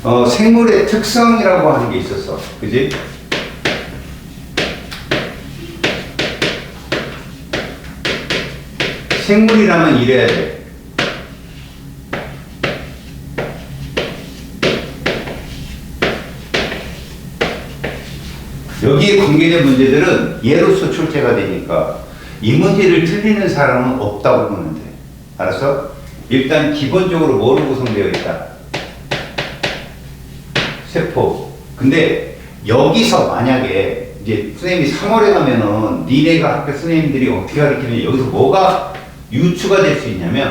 생물의 특성이라고 하는 게 있었어. 그지? 생물이라면 이래야 돼. 여기에 관계된 문제들은 예로서 출제가 되니까 이 문제를 틀리는 사람은 없다고 보면 돼. 알았어? 일단 기본적으로 뭐로 구성되어 있다? 세포. 근데 여기서 만약에 이제 선생님이 3월에 가면은 니네가 학교 선생님들이 어떻게 가르치면 여기서 뭐가 유추가 될 수 있냐면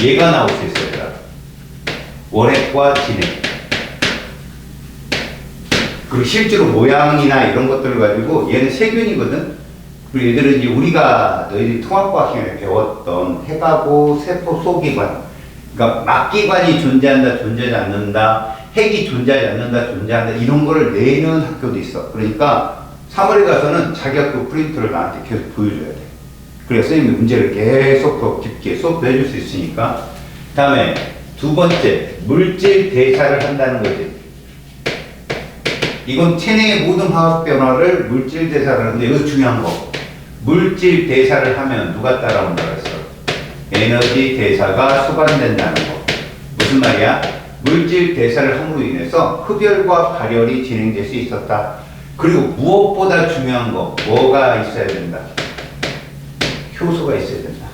얘가 나올 수 있어요. 원핵과 진핵. 그리고 실제로 모양이나 이런 것들을 가지고 얘는 세균이거든. 그리고 얘들은 이제 우리가 너희들이 통합과학 시간에 배웠던 핵하고 세포 소기관, 그러니까 막기관이 존재한다, 존재하지 않는다, 핵이 존재하지 않는다, 존재한다, 이런 거를 내는 학교도 있어. 그러니까 3월에 가서는 자기 학교 프린트를 나한테 계속 보여줘야 돼. 그래서 선생님이 문제를 계속 더 깊게 수업도 해줄 수 있으니까. 다음에 두 번째, 물질 대사를 한다는 거지. 이건 체내의 모든 화학 변화를 물질 대사를 하는데 이거 중요한 거. 물질 대사를 하면 누가 따라온다고 했어? 에너지 대사가 수반된다는 거. 무슨 말이야? 물질 대사를 함으로 인해서 흡열과 발열이 진행될 수 있었다. 그리고 무엇보다 중요한 거, 뭐가 있어야 된다? 효소가 있어야 된다.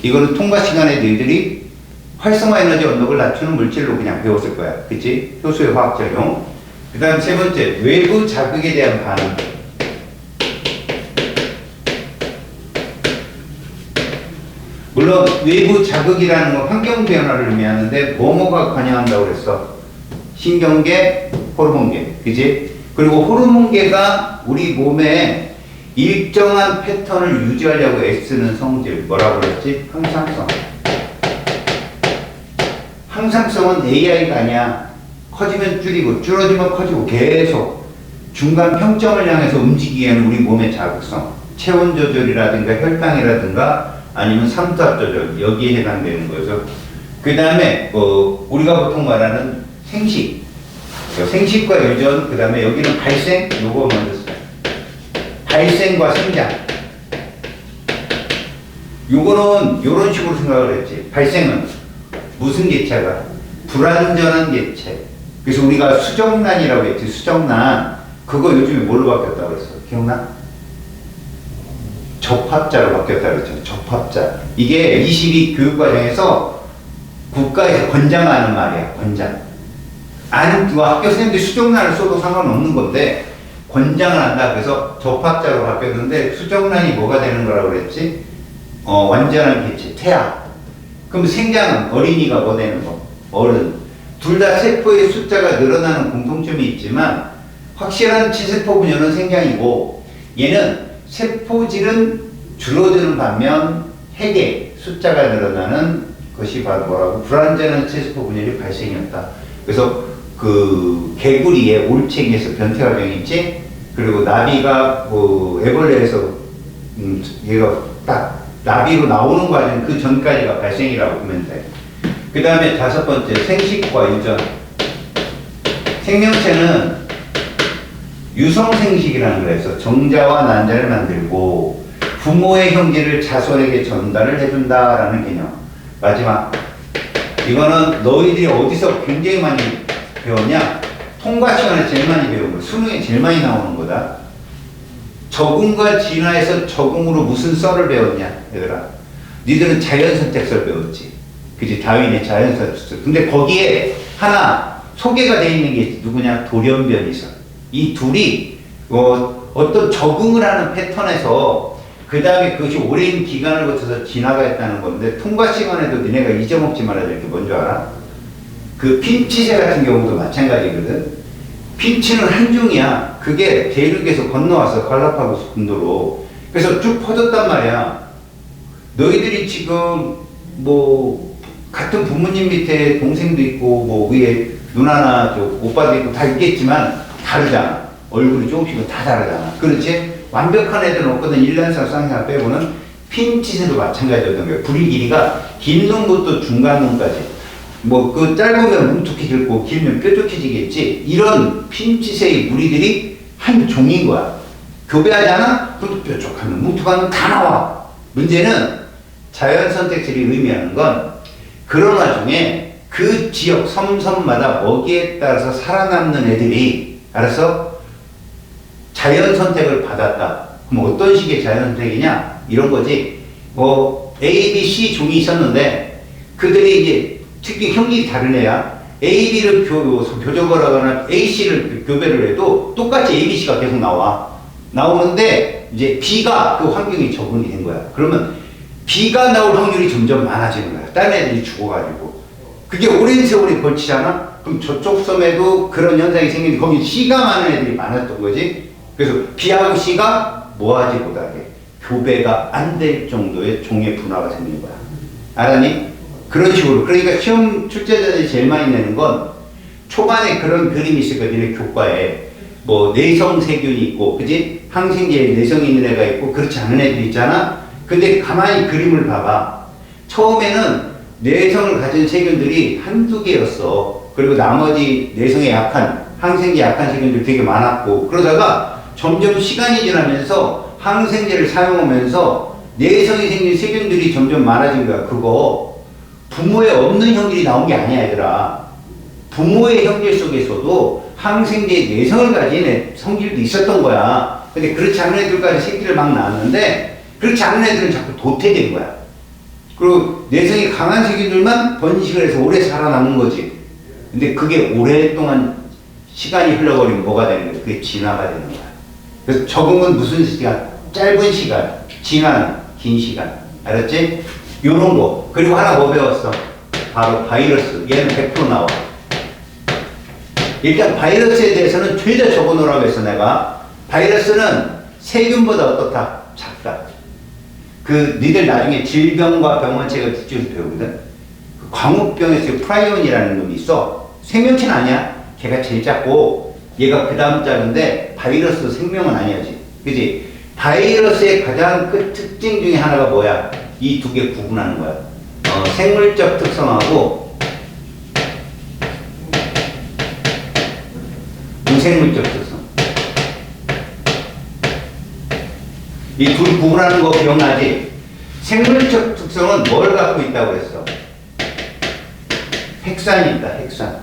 이거는 통과 시간에 너희들이 활성화 에너지 언덕을 낮추는 물질로 그냥 배웠을 거야. 그치? 효소의 화학작용. 그 다음 세 번째, 외부 자극에 대한 반응. 물론 외부 자극이라는 건 환경 변화를 의미하는데 뭐뭐가 관여한다고 그랬어? 신경계, 호르몬계. 그지? 그리고 호르몬계가 우리 몸에 일정한 패턴을 유지하려고 애쓰는 성질. 뭐라고 그랬지? 항상성. 항상성은 AI가 아니야. 커지면 줄이고 줄어들면 커지고 계속 중간 평점을 향해서 움직이게 하는 우리 몸의 자극성. 체온 조절이라든가 혈당이라든가 아니면 삼투압 조절, 여기에 해당되는 거죠. 그 다음에 우리가 보통 말하는 생식, 생식과 유전, 그 다음에 여기는 발생, 요거 먼저 써요. 발생과 성장. 요거는 요런 식으로 생각을 했지. 발생은 무슨 개체가? 불완전한 개체. 그래서 우리가 수정란이라고 했지. 수정란. 그거 요즘에 뭘로 바뀌었다고 그랬어? 기억나? 접합자로 바뀌었다고 그랬죠. 접합자. 이게 22 교육과정에서 국가에서 권장하는 말이야. 권장. 학교 선생님들이 수정란을 써도 상관없는 건데 권장을 한다. 그래서 접합자로 바뀌었는데 수정란이 뭐가 되는 거라고 그랬지? 완전한 개체. 태아. 그럼 생장은 어린이가 뭐 되는 거? 어른. 둘 다 세포의 숫자가 늘어나는 공통점이 있지만 확실한 치세포 분열은 생장이고 얘는 세포질은 줄어드는 반면 핵의 숫자가 늘어나는 것이 바로 뭐라고? 불완전한 치세포 분열이 발생이었다. 그래서 그 개구리의 올챙이에서 변태화병 있지? 그리고 나비가 애벌레에서 얘가 딱 나비로 나오는 과정 그 전까지가 발생이라고 보면 돼. 그 다음에 다섯 번째, 생식과 유전. 생명체는 유성생식이라는 걸 해서 정자와 난자를 만들고 부모의 형질을 자손에게 전달을 해준다라는 개념. 마지막, 이거는 너희들이 어디서 굉장히 많이 배웠냐? 통과 시간에 제일 많이 배운 거, 수능에 제일 많이 나오는 거다. 적응과 진화에서 적응으로 무슨 썰을 배웠냐, 얘들아? 니들은 자연선택설 배웠지. 그지? 다윈의 자연선택설. 근데 거기에 하나 소개가 되어 있는 게 누구냐? 돌연변이설. 이 둘이 어떤 적응을 하는 패턴에서 그 다음에 그것이 오랜 기간을 거쳐서 진화가 했다는 건데 통과 시간에도 니네가 잊어먹지 말아야 될 게 뭔지 알아? 그 핀치새 같은 경우도 마찬가지거든. 핀치는 한 종이야. 그게 대륙에서 건너와서 갈라파고스 군도로. 그래서 쭉 퍼졌단 말이야. 너희들이 지금 같은 부모님 밑에 동생도 있고 위에 누나나 오빠도 있고 다 있겠지만 다르잖아. 얼굴이 조금씩은 다 다르잖아. 그렇지? 완벽한 애들은 없거든. 일란사 쌍쌍 빼고는 핀치새도 마찬가지였던 거예요. 부리 길이가 긴 놈부터 중간 놈까지. 뭐 그 짧으면 뭉툭해지고 길면 뾰족해지겠지. 이런 핀짓의 무리들이 한 종인 거야. 교배하잖아? 그것도 뾰족하면 뭉툭하면 다 나와. 문제는 자연 선택설이 의미하는 건 그런 와중에 그 지역 섬마다 먹이에 따라서 살아남는 애들이 알아서 자연 선택을 받았다. 그럼 어떤 식의 자연 선택이냐? 이런 거지. 뭐 A, B, C 종이 있었는데 그들이 이제 특히 형질이 다른 애야. A, B를 교접을 하거나 A, C를 교배를 해도 똑같이 A, B, C가 계속 나오는데 이제 B가 그 환경에 적응이 된 거야. 그러면 B가 나올 확률이 점점 많아지는 거야. 다른 애들이 죽어가지고. 그게 오랜 세월이 걸치잖아? 그럼 저쪽 섬에도 그런 현상이 생기는데 거기 C가 많은 애들이 많았던 거지. 그래서 B하고 C가 뭐하지 못하게 교배가 안 될 정도의 종의 분화가 생기는 거야. 알았니? 그런 식으로. 그러니까 시험 출제자들이 제일 많이 내는 건 초반에 그런 그림이 있을 거야. 니네 교과에. 뭐 내성 세균이 있고, 그지? 항생제에 내성이 있는 애가 있고, 그렇지 않은 애들이 있잖아? 근데 가만히 그림을 봐봐. 처음에는 내성을 가진 세균들이 한두 개였어. 그리고 나머지 내성에 약한, 항생제 약한 세균들이 되게 많았고, 그러다가 점점 시간이 지나면서 항생제를 사용하면서 내성이 생긴 세균들이 점점 많아진 거야. 그거 부모에 없는 형질이 나온 게 아니야, 얘들아. 부모의 형질 속에서도 항생제의 내성을 가진 성질도 있었던 거야. 근데 그렇지 않은 애들까지 새끼를 막 낳았는데 그렇지 않은 애들은 자꾸 도태된 거야. 그리고 내성이 강한 세균들만 번식을 해서 오래 살아남은 거지. 근데 그게 오랫동안 시간이 흘러버리면 뭐가 되는 거야? 그게 진화가 되는 거야. 그래서 적응은 무슨 시간? 짧은 시간, 진화는 긴 시간. 알았지? 요런 거. 그리고 하나 뭐 배웠어? 바로 바이러스. 얘는 100% 나와. 일단 바이러스에 대해서는 죄다 적어놓으라고 했어, 내가. 바이러스는 세균보다 어떻다? 작다. 니들 나중에 질병과 병원책을 뒤쪽에서 배우거든? 그 광우병에서 프라이온이라는 놈이 있어. 생명체는 아니야. 걔가 제일 작고, 얘가 그 다음 작은데, 바이러스 생명은 아니야지. 그지? 바이러스의 가장 큰 특징 중에 하나가 뭐야? 이 두 개 구분하는 거야. 생물적 특성하고, 무생물적 특성. 이 둘 구분하는 거 기억나지? 생물적 특성은 뭘 갖고 있다고 했어? 핵산이 있다, 핵산.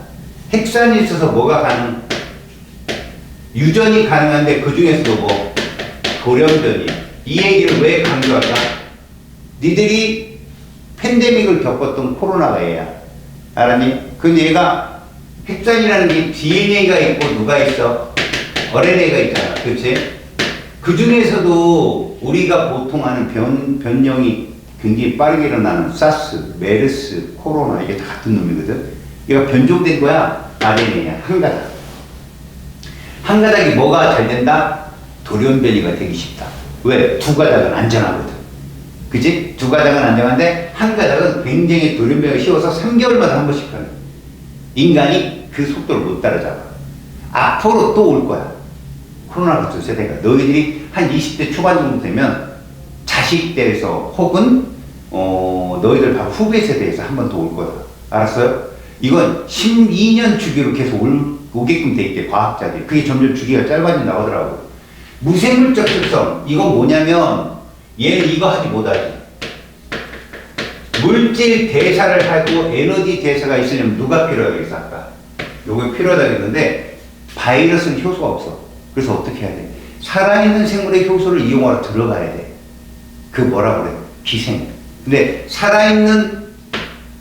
핵산이 있어서 뭐가 가능? 유전이 가능한데 그 중에서도 뭐? 돌연변이. 이 얘기를 왜 강조할까? 니들이 팬데믹을 겪었던 코로나가 얘야. 알았니? 그 얘가 핵산이라는 게 DNA가 있고 누가 있어? RNA가 있잖아. 그렇지? 그 중에서도 우리가 보통 하는 변형이 굉장히 빠르게 일어나는 사스, 메르스, 코로나 이게 다 같은 놈이거든. 얘가 변종된 거야. RNA야. 한 가닥. 한 가닥이 뭐가 잘 된다? 돌연변이가 되기 쉽다. 왜? 두 가닥은 안전하거든. 그치? 두 가닥은 안전한데 한 가닥은 굉장히 돌연변이가 쉬워서 3개월마다 한 번씩 하는. 인간이 그 속도를 못 따라잡아. 앞으로 또 올 거야. 코로나 같은 세대가. 너희들이 한 20대 초반 정도 되면 자식 때에서 혹은 너희들 바로 후배 세대에서 한 번 더 올 거야. 알았어요? 이건 12년 주기로 계속 오게끔 돼 있대, 과학자들이. 그게 점점 주기가 짧아진다고 하더라고. 무생물적 특성. 이건 뭐냐면 얘는 이거 하지 못하지. 물질 대사를 하고 에너지 대사가 있으려면 누가 필요하겠어, 아까? 요게 필요하다겠는데 바이러스는 효소가 없어. 그래서 어떻게 해야 돼? 살아있는 생물의 효소를 이용하러 들어가야 돼. 그 뭐라 그래? 기생. 근데 살아있는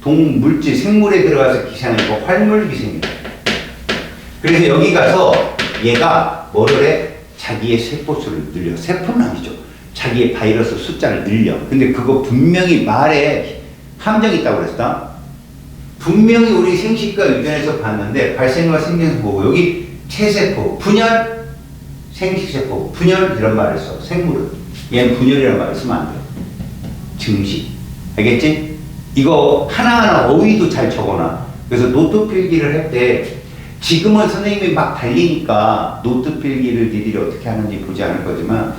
물질, 생물에 들어가서 기생하니까 활물기생이야. 그래서 여기 가서 얘가 뭐를 해? 자기의 세포수를 늘려. 세포는 아니죠. 자기의 바이러스 숫자를 늘려. 근데 그거 분명히 말에 함정이 있다고 그랬다. 분명히 우리 생식과 유전에서 봤는데 발생과 생명에서 보고 여기 체세포, 분열, 생식세포, 분열 이런 말을 써. 생물은. 얘는 분열이라는 말을 쓰면 안 돼. 증식. 알겠지? 이거 하나하나 어휘도 잘 적어놔. 그래서 노트 필기를 할 때 지금은 선생님이 막 달리니까 노트 필기를 니들이 어떻게 하는지 보지 않을 거지만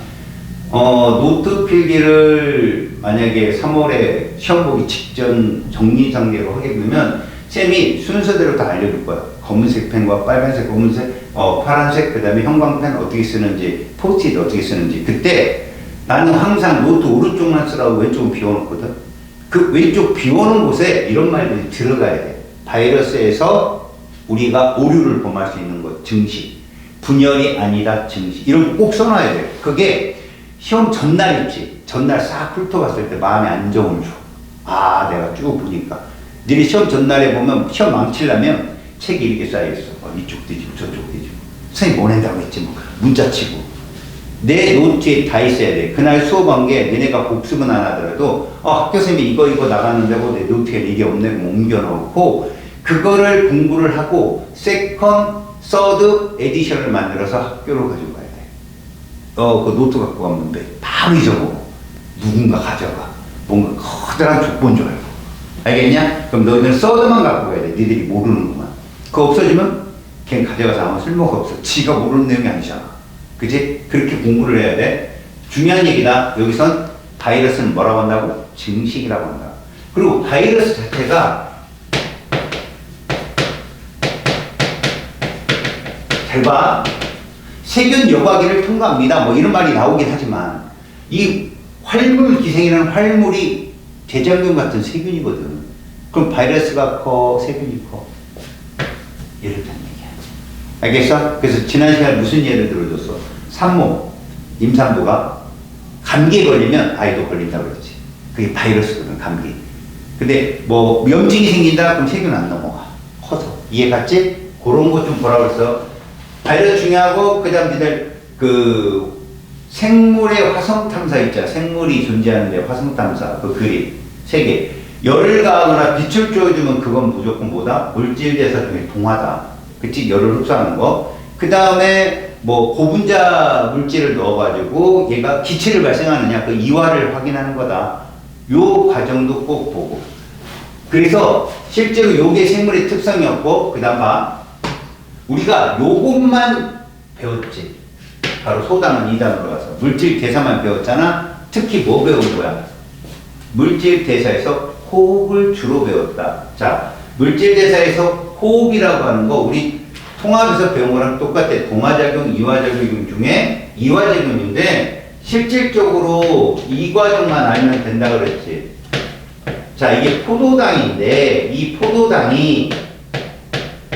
노트 필기를 만약에 3월에 시험 보기 직전 정리상대로 하게 되면 쌤이 순서대로 다 알려줄 거야. 검은색 펜과 빨간색, 검은색, 파란색, 그 다음에 형광펜 어떻게 쓰는지, 포스트잇 어떻게 쓰는지. 그때 나는 항상 노트 오른쪽만 쓰라고 왼쪽은 비워놓거든. 그 왼쪽 비워놓은 곳에 이런 말들이 들어가야 돼. 바이러스에서 우리가 오류를 범할 수 있는 것, 증시. 분열이 아니다, 증시. 이런 거 꼭 써놔야 돼. 그게 시험 전날 있지. 전날 싹 훑어봤을 때 마음의 안정을 줘. 아, 내가 쭉 보니까. 너네 시험 전날에 보면 시험 망치려면 책이 이렇게 쌓여있어. 이쪽 뒤집고 저쪽 뒤집고. 선생님 보낸다고 했지 뭐. 문자 치고. 내 노트에 다 있어야 돼. 그날 수업한 게 너네가 복습은 안 하더라도 학교 선생님이 이거 나가는데 내 노트에 이게 없네 그럼 옮겨놓고 그거를 공부를 하고 세컨, 서드 에디션을 만들어서 학교로 가지고 가야 돼. 그 노트 갖고 가면 돼. 바로 잊어보고 누군가 가져가. 뭔가 커다란 족본 줄 알고. 알겠냐? 그럼 너희는 서드만 갖고 가야 돼. 니들이 모르는구만. 그거 없어지면 걔 가져가서 아무 쓸모가 없어. 지가 모르는 내용이 아니잖아. 그치? 그렇게 공부를 해야 돼. 중요한 얘기다. 여기선 바이러스는 뭐라고 한다고? 증식이라고 한다. 그리고 바이러스 자체가 잘 봐. 세균 여과기를 통과합니다. 뭐 이런 말이 나오긴 하지만 이 활물 기생이라는 활물이 대장균 같은 세균이거든. 그럼 바이러스가 커, 세균이 커. 예를 들면 얘기야. 알겠어? 그래서 지난 시간에 무슨 예를 들어줬어? 산모, 임산부가 감기에 걸리면 아이도 걸린다고 그랬지. 그게 바이러스거든, 감기. 근데 뭐 염증이 생긴다? 그럼 세균 안 넘어가. 커서. 이해 갔지? 그런 거 좀 보라고 했어. 바이러스 중요하고, 그 다음 니들 생물의 화성 탐사 있잖아. 생물이 존재하는데 화성 탐사. 그 그림. 3개. 열을 가하거나 빛을 쬐어주면 그건 무조건 뭐다? 물질 대사 중에 동화다. 그치? 열을 흡수하는 거. 그 다음에 뭐 고분자 물질을 넣어가지고 얘가 기체를 발생하느냐 그 이화를 확인하는 거다. 요 과정도 꼭 보고. 그래서 실제로 요게 생물의 특성이었고 그 다음 봐. 우리가 요것만 배웠지. 바로 소단은 2단으로 가서 물질 대사만 배웠잖아. 특히 뭐 배운 거야? 물질 대사에서 호흡을 주로 배웠다. 자, 물질 대사에서 호흡이라고 하는 거 우리 통합에서 배운 거랑 똑같아. 동화작용, 이화작용 중에 이화작용인데 실질적으로 이 과정만 알면 된다 그랬지. 자, 이게 포도당인데 이 포도당이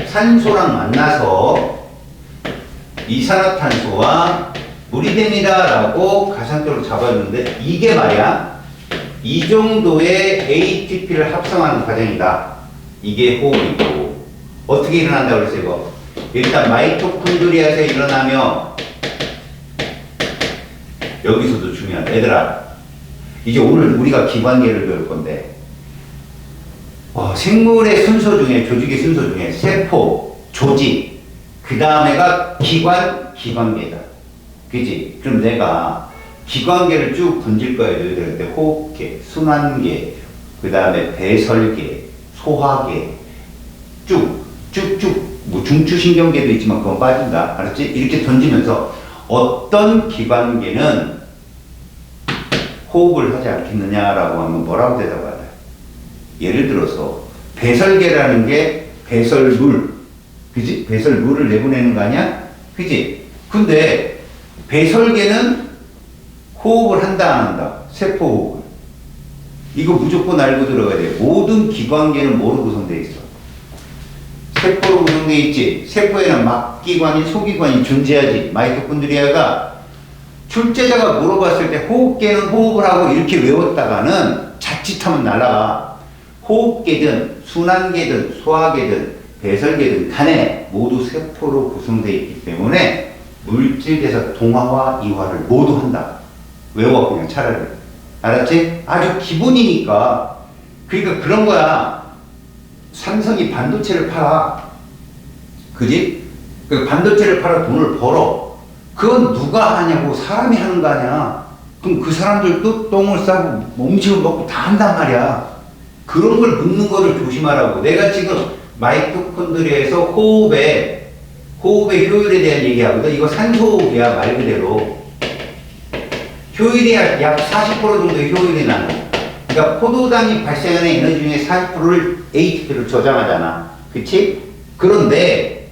산소랑 만나서 이산화탄소와 물이 됩니다 라고 가상적으로 잡아주는데 이게 말이야 이 정도의 ATP를 합성하는 과정이다. 이게 호흡이고 어떻게 일어난다고 그랬어 이거? 일단 마이토콘드리아에서 일어나며 여기서도 중요하다. 얘들아 이제 오늘 우리가 기관계를 배울 건데 생물의 순서 중에 조직의 순서 중에 세포, 조직 그 다음에가 기관계다. 그지? 그럼 내가 기관계를 쭉 던질 거야. 너희들한테 호흡계, 순환계, 그 다음에 배설계, 소화계 쭉쭉쭉 뭐 중추신경계도 있지만 그건 빠진다. 알았지? 이렇게 던지면서 어떤 기관계는 호흡을 하지 않겠느냐라고 하면 뭐라고 대답하냐. 예를 들어서 배설계라는 게 배설물, 그지? 배설물을 내보내는 거 아니야? 그지? 근데 배설계는 호흡을 한다 안 한다? 세포 호흡을. 이거 무조건 알고 들어가야 돼. 모든 기관계는 뭐로 구성되어 있어? 세포로 구성되어 있지. 세포에는 막기관이, 소기관이 존재하지. 마이토콘드리아가 출제자가 물어봤을 때 호흡계는 호흡을 하고 이렇게 외웠다가는 자칫하면 날아가. 호흡계든 순환계든 소화계든 배설계든 간에 모두 세포로 구성되어 있기 때문에 물질대사 동화와 이화를 모두 한다. 외워 그냥 차라리. 알았지? 아주 기본이니까. 그러니까 그런 거야. 삼성이 반도체를 팔아. 그지? 그 반도체를 팔아 돈을 벌어. 그건 누가 하냐고 사람이 하는 거 아니야. 그럼 그 사람들도 똥을 싸고 음식을 먹고 다 한단 말이야. 그런 걸 묻는 거를 조심하라고. 내가 지금 마이토콘드리아에서 호흡의 효율에 대한 얘기하거든. 이거 산소호흡이야 말 그대로. 효율이 약 40% 정도의 효율이 나는. 그러니까 포도당이 발생하는 에너지 중에 40%를 ATP로 저장하잖아. 그치? 그런데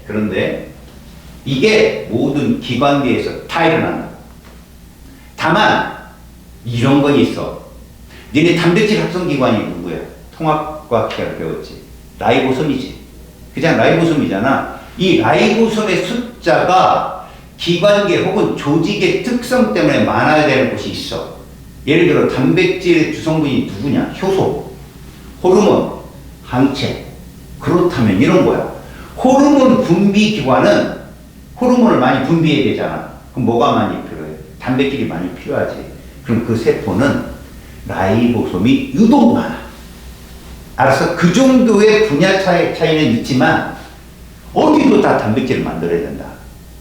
이게 모든 기관계에서 다 일어난다. 다만 이런 건 있어. 니네 단백질 합성기관이 누구야? 통합과학회를 배웠지. 라이보솜이지. 그냥 라이보솜이잖아. 이 라이보솜의 숫자가 기관계 혹은 조직의 특성 때문에 많아야 되는 곳이 있어. 예를 들어 단백질의 주성분이 누구냐? 효소, 호르몬, 항체. 그렇다면 이런 거야. 호르몬 분비 기관은 호르몬을 많이 분비해야 되잖아. 그럼 뭐가 많이 필요해? 단백질이 많이 필요하지. 그럼 그 세포는 라이보솜이 유독 많아. 알았어? 그 정도의 분야 차이는 있지만 어디도 다 단백질을 만들어야 된다.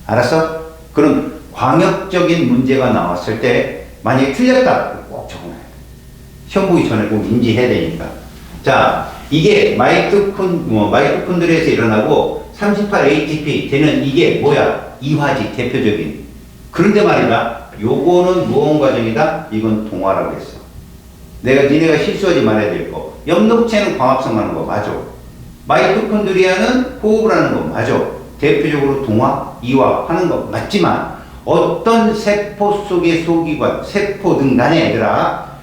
알았어? 그럼 광역적인 문제가 나왔을 때 만약에 틀렸다. 꼭 적어놔야 돼. 시험 보기 전에 꼭 인지해야 되니까. 자, 이게 마이토콘드리아에서 일어나고 38ATP 되는 이게 뭐야? 이화지 대표적인. 그런데 말이다. 요거는 무언 과정이다? 이건 동화라고 했어. 니네가 실수하지 말아야 될 거. 엽록체는 광합성하는 거 맞아. 마이토콘드리아는 호흡을 하는 거 맞아. 대표적으로 동화, 이화 하는 거 맞지만 어떤 세포 속의 소기관, 세포든 간에 얘들아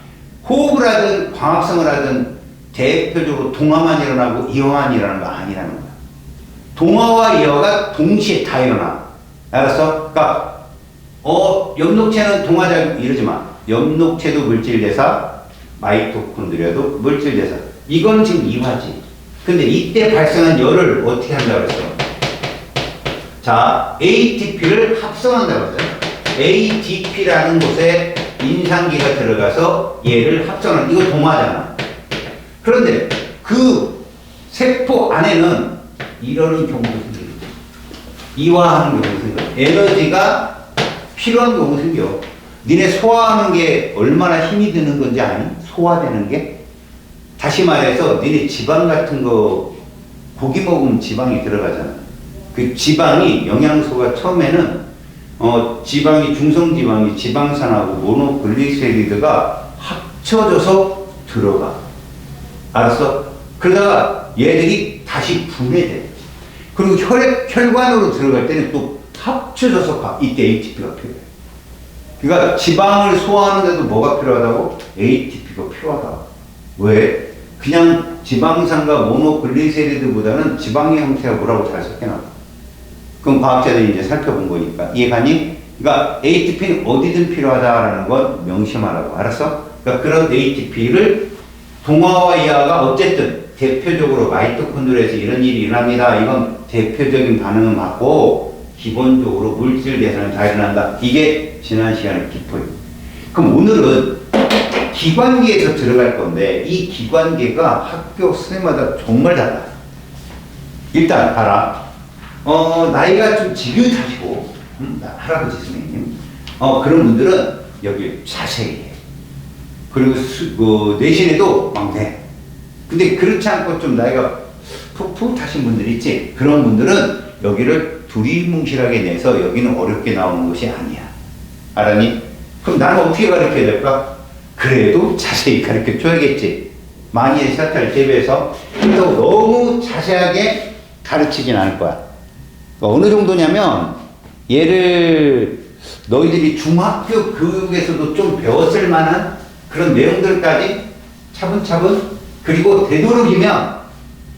호흡을 하든 광합성을 하든 대표적으로 동화만 일어나고 이화만 일어나는 거 아니라는 거야. 동화와 이화가 동시에 다 일어나. 알았어? 그러니까 엽록체는 동화작용 이러지 마. 엽록체도 물질대사, 마이토콘드리아도 물질대사. 이건 지금 이화지. 근데 이때 발생한 열을 어떻게 한다고 했어? 자, ATP를 합성한다고 했어요. ATP라는 곳에 인산기가 들어가서 얘를 합성하는, 이거 동화잖아. 그런데 그 세포 안에는 이러는 경우도 생겨요. 이화하는 경우도 생겨요. 에너지가 필요한 경우도 생겨. 니네 소화하는 게 얼마나 힘이 드는 건지 아니? 소화되는 게? 다시 말해서 니네 지방 같은 거 고기 먹으면 지방이 들어가잖아. 그 지방이 영양소가 처음에는 지방이 중성지방이 지방산하고 모노글리세리드가 합쳐져서 들어가. 알았어? 그러다가 얘들이 다시 분해돼. 그리고 혈관으로 들어갈 때는 또 합쳐져서 가. 이때 ATP가 필요해. 그러니까 지방을 소화하는데도 뭐가 필요하다고? ATP가 필요하다. 왜? 그냥 지방산과 모노글리세리드보다는 지방의 형태가 뭐라고 잘 섞여놔. 그럼 과학자들이 이제 살펴본 거니까. 이해가니? 그러니까 ATP는 어디든 필요하다라는 건 명심하라고. 알았어? 그러니까 그런 ATP를 동화와 이하가 어쨌든 대표적으로 마이토콘드리아에서 이런 일이 일어납니다. 이건 대표적인 반응은 맞고 기본적으로 물질 대사는 다 일어난다. 이게 지난 시간의 기포입니다. 그럼 오늘은 기관계에서 들어갈 건데 이 기관계가 학교 선생님마다 정말 달라. 일단 봐라. 나이가 좀 지긋하시고 할아버지 선생님 그런 분들은 여기 자세히 해. 그리고 내신에도 막 내. 근데 그렇지 않고 좀 나이가 푹푹하신 분들 있지. 그런 분들은 여기를 두리뭉실하게 내서 여기는 어렵게 나오는 것이 아니야. 알았니? 그럼 나는 어떻게 가르쳐야 될까? 그래도 자세히 가르쳐 줘야겠지. 만일의 사태를 대비해서. 그렇다고 너무 자세하게 가르치진 않을 거야. 어느 정도냐면 얘를 너희들이 중학교 교육에서도 좀 배웠을 만한 그런 내용들까지 차분차분, 그리고 되도록이면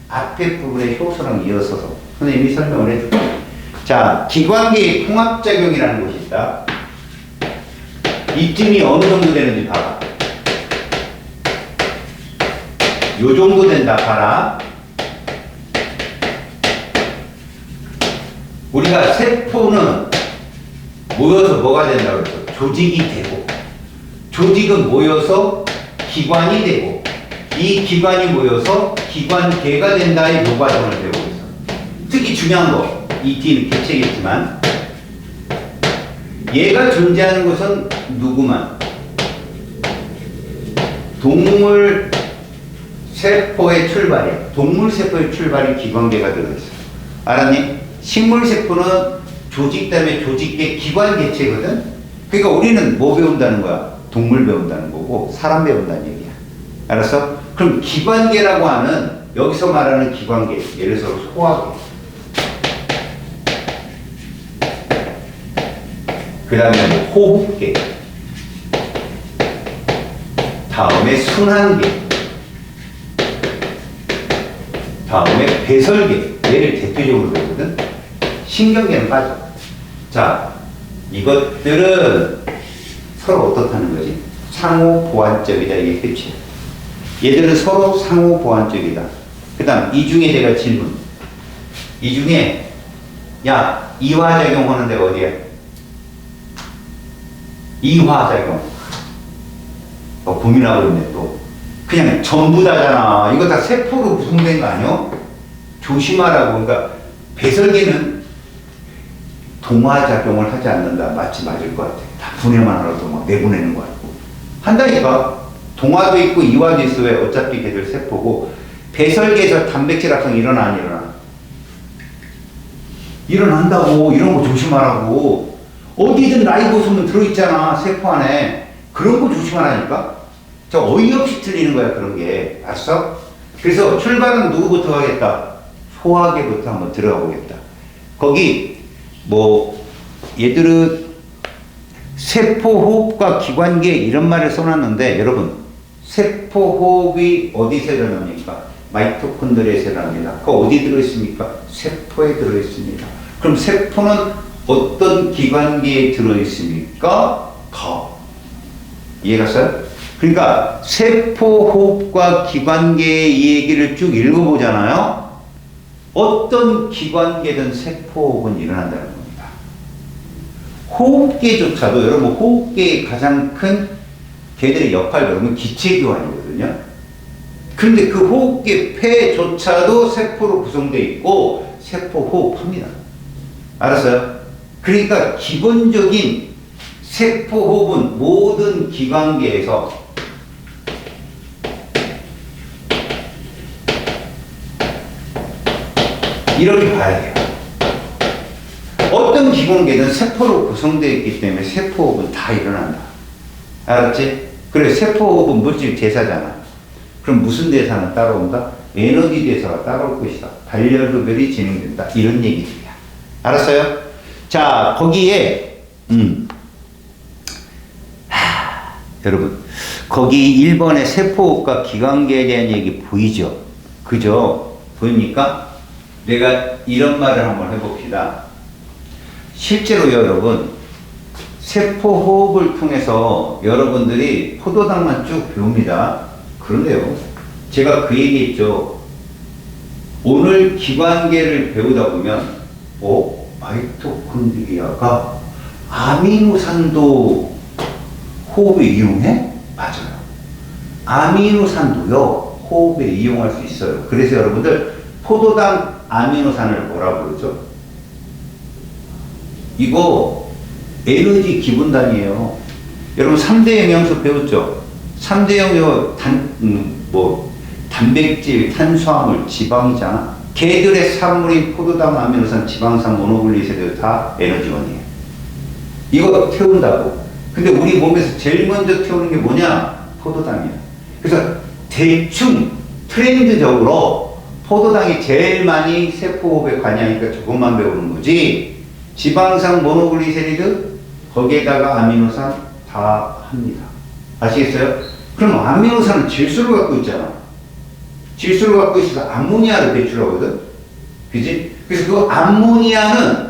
앞에 부분에 효소랑 이어서서 선생님이 설명을 해줄게. 자, 기관계의 통합작용이라는 것이 있다. 이쯤이 어느 정도 되는지 봐봐. 요 정도 된다 봐라. 우리가 세포는 모여서 뭐가 된다고 그랬어? 조직이 되고, 조직은 모여서 기관이 되고, 이 기관이 모여서 기관계가 된다의 노과정을 배우고 있어. 특히 중요한 거, 이 뒤는 개체겠지만, 얘가 존재하는 것은 누구만? 동물 세포의 출발이야. 동물 세포의 출발이 기관계가 들어있어. 알았니? 식물 세포는 조직 다음에 조직계 기관 개체거든. 그러니까 우리는 뭐 배운다는 거야? 동물 배운다는 거고 사람 배운다는 얘기야. 알았어? 그럼 기관계라고 하는 여기서 말하는 기관계, 예를 들어서 소화계, 그 다음에 호흡계, 다음에 순환계, 다음에 배설계, 얘를 대표적으로 보거든. 신경계는 빠져. 자, 이것들은 서로 어떻다는 거지? 상호 보완적이다, 이게 끝이야. 얘들은 서로 상호 보완적이다. 그 다음 이 중에 내가 질문, 이 중에 야, 이화작용 하는 데가 어디야? 이화작용. 고민하고 있네 또. 그냥 전부 다잖아. 이거 다 세포로 구성된 거 아니야? 조심하라고. 그러니까 배설계는 동화작용을 하지 않는다. 마치 맞을 것 같아. 다 분해만 하라고 막 내보내는 거 같고. 한다니까. 동화도 있고 이화도 있어. 왜? 어차피 걔들 세포고. 배설계에서 단백질 합성 일어나 안 일어나? 일어난다고. 이런 거 조심하라고. 어디든 라이보솜은 들어있잖아. 세포 안에. 그런 거 조심하라니까. 저 어이없이 틀리는 거야, 그런 게. 봤어? 그래서 출발은 누구부터 하겠다? 소화계부터 한번 들어가 보겠다. 거기 뭐 얘들은 세포호흡과 기관계 이런 말을 써놨는데, 여러분 세포호흡이 어디서 일어납니까? 마이토콘드리아에서 일어납니다. 그거 어디 들어있습니까? 세포에 들어있습니다. 그럼 세포는 어떤 기관계에 들어있습니까? 이해갔어요? 그러니까 세포호흡과 기관계의 이 얘기를 쭉 읽어보잖아요. 어떤 기관계든 세포호흡은 일어난다는 겁니다. 호흡계조차도, 여러분 호흡계의 가장 큰 걔들의 역할이 여러분 기체교환이거든요. 그런데 그 호흡계 폐조차도 세포로 구성되어 있고 세포호흡합니다. 알았어요? 그러니까 기본적인 세포호흡은 모든 기관계에서 이렇게 봐야 돼요. 어떤 기관계든 세포로 구성되어 있기 때문에 세포호흡은 다 일어난다. 알았지? 그래, 세포호흡은 물질 대사잖아. 그럼 무슨 대사는 따라온다? 에너지 대사가 따라올 것이다. 발열흡혈이 진행된다. 이런 얘기들이야. 알았어요? 자, 거기에 여러분, 거기 1번의 세포호흡과 기관계에 대한 얘기 보이죠? 그죠? 보입니까? 내가 이런 말을 한번 해봅시다. 실제로 여러분, 세포호흡을 통해서 여러분들이 포도당만 쭉 배웁니다. 그런데요, 제가 그 얘기했죠. 오늘 기관계를 배우다 보면 마이토콘드리아가 아미노산도 호흡에 이용해? 맞아요. 아미노산도요, 호흡에 이용할 수 있어요. 그래서 여러분들, 포도당 아미노산을 뭐라 부르죠? 이거 에너지 기분단이에요. 여러분 3대 영양소 배웠죠? 3대 영양소 단백질, 탄수화물, 지방이잖아. 개들의 산물인 포도당 아미노산, 지방산, 모노글리세리드 다 에너지원이에요. 이거 태운다고. 근데 우리 몸에서 제일 먼저 태우는 게 뭐냐? 포도당이야. 그래서 대충 트렌드적으로 포도당이 제일 많이 세포호흡에 관여하니까 조금만 배우는 거지. 지방산, 모노글리세리드 거기에다가 아미노산 다 합니다. 아시겠어요? 그럼 아미노산은 질소를 갖고 있잖아. 질소를 갖고 있어서 암모니아를 배출하거든. 그지? 그래서 그 암모니아는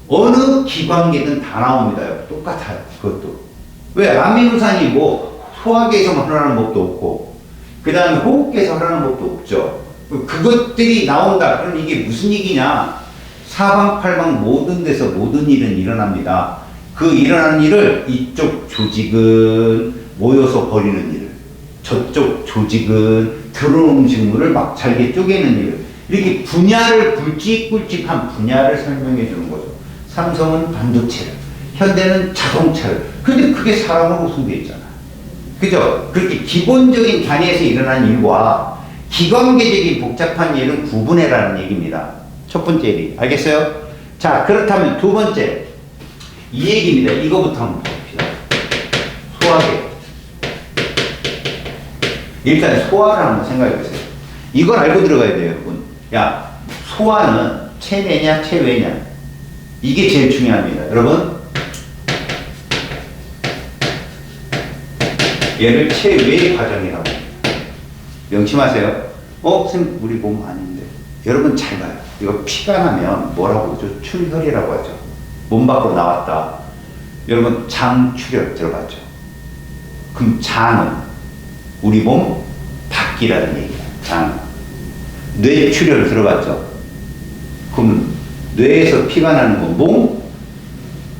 어느 기관계든 다 나옵니다. 똑같아요. 그것도. 왜? 아미노산이 뭐 소화계에서만 흘러나는 법도 없고, 그 다음에 호흡계에서 흘러나는 법도 없죠. 그것들이 나온다. 그럼 이게 무슨 얘기냐? 사방팔방 모든 데서 모든 일은 일어납니다. 그 일어나는 일을 이쪽 조직은 모여서 버리는 일을, 저쪽 조직은 들어온 음식물을 막 잘게 쪼개는 일을, 이렇게 분야를 굵직굵직한 분야를 설명해 주는 거죠. 삼성은 반도체를, 현대는 자동차를. 근데 그게 사람으로 구성되어 있잖아. 그죠? 그렇게 기본적인 단위에서 일어나는 일과 기관계적인 복잡한 일은 구분해라는 얘기입니다. 첫 번째 얘기. 알겠어요? 자, 그렇다면 두 번째. 이 얘기입니다. 이거부터 한번 봅시다. 소화계. 일단 소화를 한번 생각해 보세요. 이걸 알고 들어가야 돼요, 여러분. 야, 소화는 체내냐, 체외냐. 이게 제일 중요합니다. 여러분, 얘를 체외 과정이라고. 명심하세요. 선생님, 우리 몸 아닌데. 여러분 잘 봐요. 이거 피가 나면 뭐라고 그러죠? 출혈이라고 하죠. 몸 밖으로 나왔다. 여러분, 장출혈 들어봤죠? 그럼 장은 우리 몸 밖이라는 얘기예요. 장. 뇌출혈 들어봤죠? 그럼 뇌에서 피가 나는 건 몸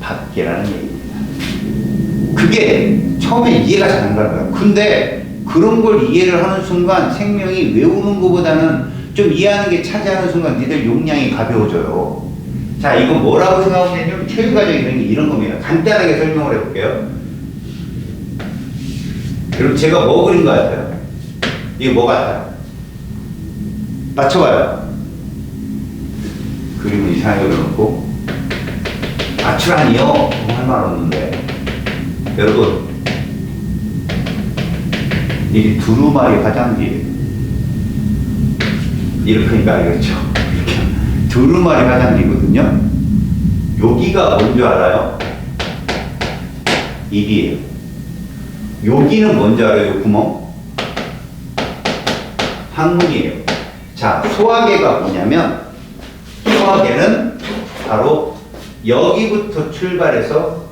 밖이라는 얘기입니다. 그게 처음에 이해가 잘 안 가는 거예요. 근데 그런 걸 이해를 하는 순간 생명이 외우는 것보다는 좀 이해하는 게 차지하는 순간 니들 용량이 가벼워져요. 자, 이거 뭐라고 생각하면 되냐면 체육과정이라는 게 이런 겁니다. 간단하게 설명을 해볼게요. 여러분, 제가 뭐 그린 것 같아요? 이게 뭐 같아요? 맞춰봐요. 그림을 이상하게 그려놓고 맞추라니요? 할 말 없는데. 여러분, 이 두루마리 화장지 이렇게 하니까 알겠죠? 이렇게 두루마리 화장지거든요. 여기가 뭔지 알아요? 입이에요. 여기는 뭔지 알아요? 구멍? 항문이에요. 자, 소화계가 뭐냐면 소화계는 바로 여기부터 출발해서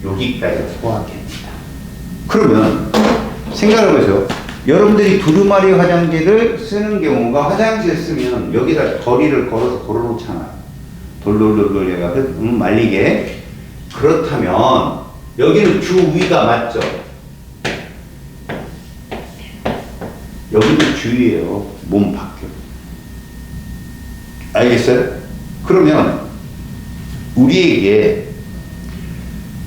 여기까지가 소화계입니다. 그러면 생각해 보세요. 여러분들이 두루마리 화장지를 쓰는 경우가 화장지를 쓰면 여기다 덜이를 걸어서 걸어놓잖아요. 돌돌돌돌 얘가 말리게. 그렇다면 여기는 주위가 맞죠? 여기도 주위예요. 몸 밖에. 알겠어요? 그러면 우리에게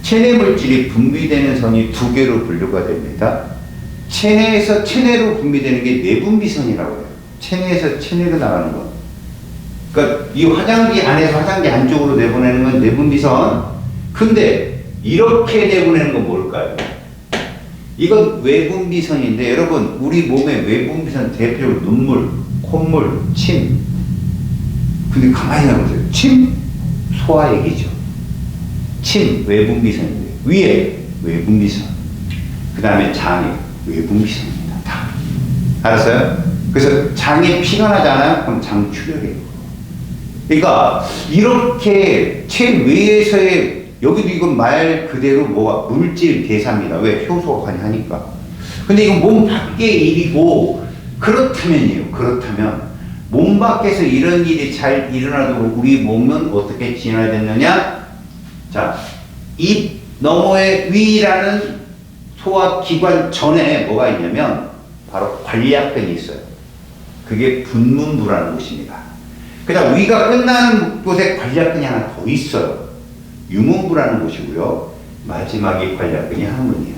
체내 물질이 분비되는 선이 두 개로 분류가 됩니다. 체내에서 체내로 분비되는 게 내분비선이라고 해요. 체내에서 체내로 나가는 거. 그러니까 이 화장지 안에서 화장지 안쪽으로 내보내는 건 내분비선. 근데 이렇게 내보내는 건 뭘까요? 이건 외분비선인데 여러분, 우리 몸의 외분비선 대표적으로 눈물, 콧물, 침. 근데 가만히 생각해보세요. 침? 소화 얘기죠. 침, 외분비선인데 위에 외분비선, 그 다음에 장에 외분비선입니다. 다. 알았어요? 그래서 장에 피가 나잖아요? 그럼 장출혈이에요. 그러니까 이렇게 체외에서의 여기도 이건 말 그대로 뭐가 물질 계산입니다. 왜? 효소가 많이 하니까. 근데 이건 몸 밖의 일이고, 그렇다면요. 그렇다면 몸 밖에서 이런 일이 잘 일어나도록 우리 몸은 어떻게 진화됐느냐? 자, 입 너머의 위라는 소화기관 전에 뭐가 있냐면 바로 관략근이 있어요. 그게 분문부라는 곳입니다. 그 다음 위가 끝나는 곳에 관략근이 하나 더 있어요. 유문부라는 곳이고요. 마지막에 관략근이 항문이에요.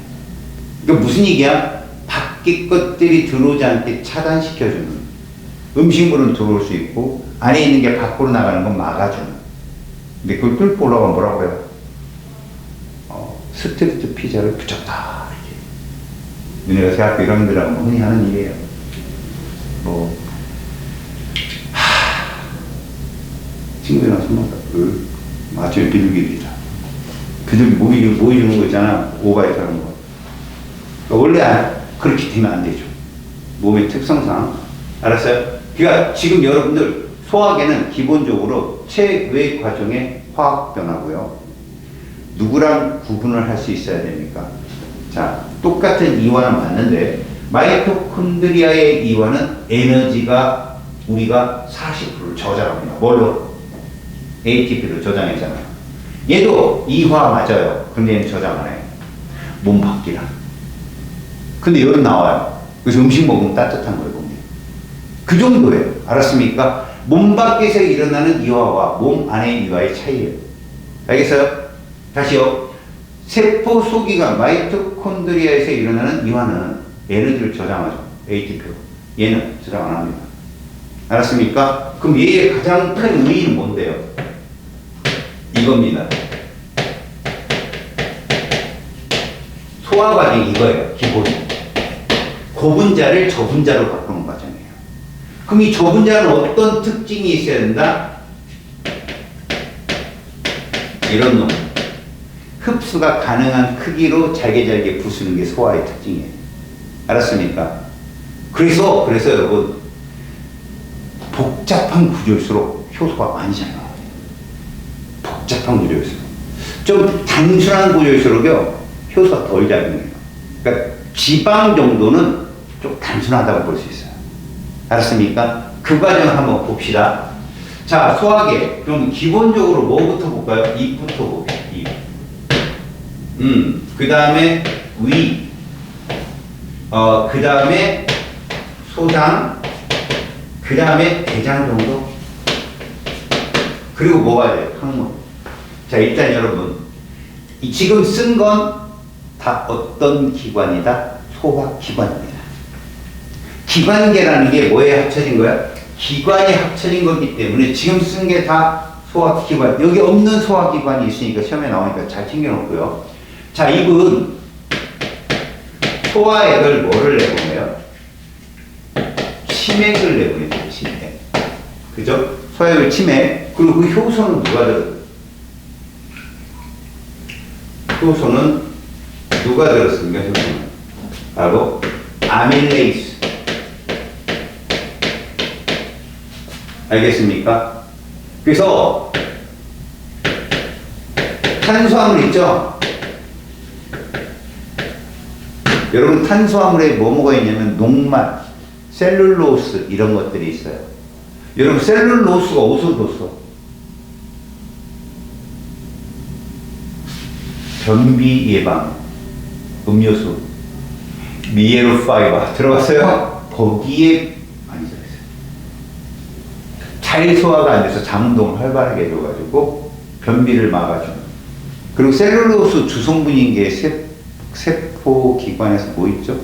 이게 무슨 얘기야? 밖의 것들이 들어오지 않게 차단시켜주는. 음식물은 들어올 수 있고 안에 있는 게 밖으로 나가는 건 막아주는. 근데 그걸 뚫고 올라가면 뭐라고 해요? 스트리트 피자를 붙였다. 너네가 대학교 1학년들하고 흔히 하는 일이에요. 친구들이랑 술 먹다. 아침에 비둘기입니다. 비둘기 모이 주는 거 있잖아. 오바이트 하는 거. 그러니까 원래 그렇게 되면 안 되죠. 몸의 특성상. 알았어요? 그러니까 지금 여러분들 소화계는 기본적으로 체외 과정의 화학 변화고요. 누구랑 구분을 할 수 있어야 됩니까? 자, 똑같은 이완은 맞는데 마이토콘드리아의 이완은 에너지가 우리가 40%를 저장합니다. 뭘로? ATP로 저장했잖아요. 얘도 이화 맞아요. 근데 얘는 저장 안 해요. 몸 밖이랑. 근데 열은 나와요. 그래서 음식 먹으면 따뜻한 걸 보면. 그 정도예요. 알았습니까? 몸 밖에서 일어나는 이화와 몸 안의 이화의 차이예요. 알겠어요? 다시요. 세포 소기관 마이토콘드리아에서 일어나는 이화는 에너지를 저장하죠. ATP로. 얘는 저장 안 합니다. 알았습니까? 그럼 얘의 가장 큰 의의는 뭔데요? 이겁니다. 소화 과정이 이거예요. 기본이. 고분자를 저분자로 바꾸는 과정이에요. 그럼 이 저분자는 어떤 특징이 있어야 된다? 이런 놈. 흡수가 가능한 크기로 잘게 부수는 게 소화의 특징이에요. 알았습니까? 그래서 여러분, 복잡한 구조일수록 효소가 많이 잘 나와요. 복잡한 구조일수록. 좀 단순한 구조일수록요, 효소가 덜 작용해요. 그러니까 지방 정도는 좀 단순하다고 볼 수 있어요. 알았습니까? 그 과정을 한번 봅시다. 자, 소화계. 그럼 기본적으로 뭐부터 볼까요? 입부터 봅시다. 입. 그 다음에 위. 그 다음에 소장. 그 다음에 대장 정도. 그리고 뭐가 돼요? 항문. 자, 일단 여러분, 지금 쓴 건 다 어떤 기관이다? 소화기관입니다. 기관계라는 게 뭐에 합쳐진 거야? 기관이 합쳐진 거기 때문에 지금 쓴 게 다 소화기관. 여기 없는 소화기관이 있으니까 시험에 나오니까 잘 챙겨놓고요. 자, 이분 소화액을 뭐를 내보내요? 치맥을 내보내요. 치맥. 그죠? 소화액을 치맥. 그리고 그 효소는 누가 들어요? 효소는 누가 들었습니까? 효소는 바로 아밀레이스. 알겠습니까? 그래서 탄수화물 있죠? 여러분, 탄수화물에 뭐가 있냐면 녹말, 셀룰로스 이런 것들이 있어요. 여러분, 셀룰로스가 어디서 뒀어? 변비 예방, 음료수, 미에로 파이버 들어갔어요? 거기에 많이 들어있어요. 잘 소화가 안 돼서 장운동을 활발하게 해줘가지고 변비를 막아주는. 그리고 셀룰로스 주성분인 게 세포 기관에서 뭐 있죠?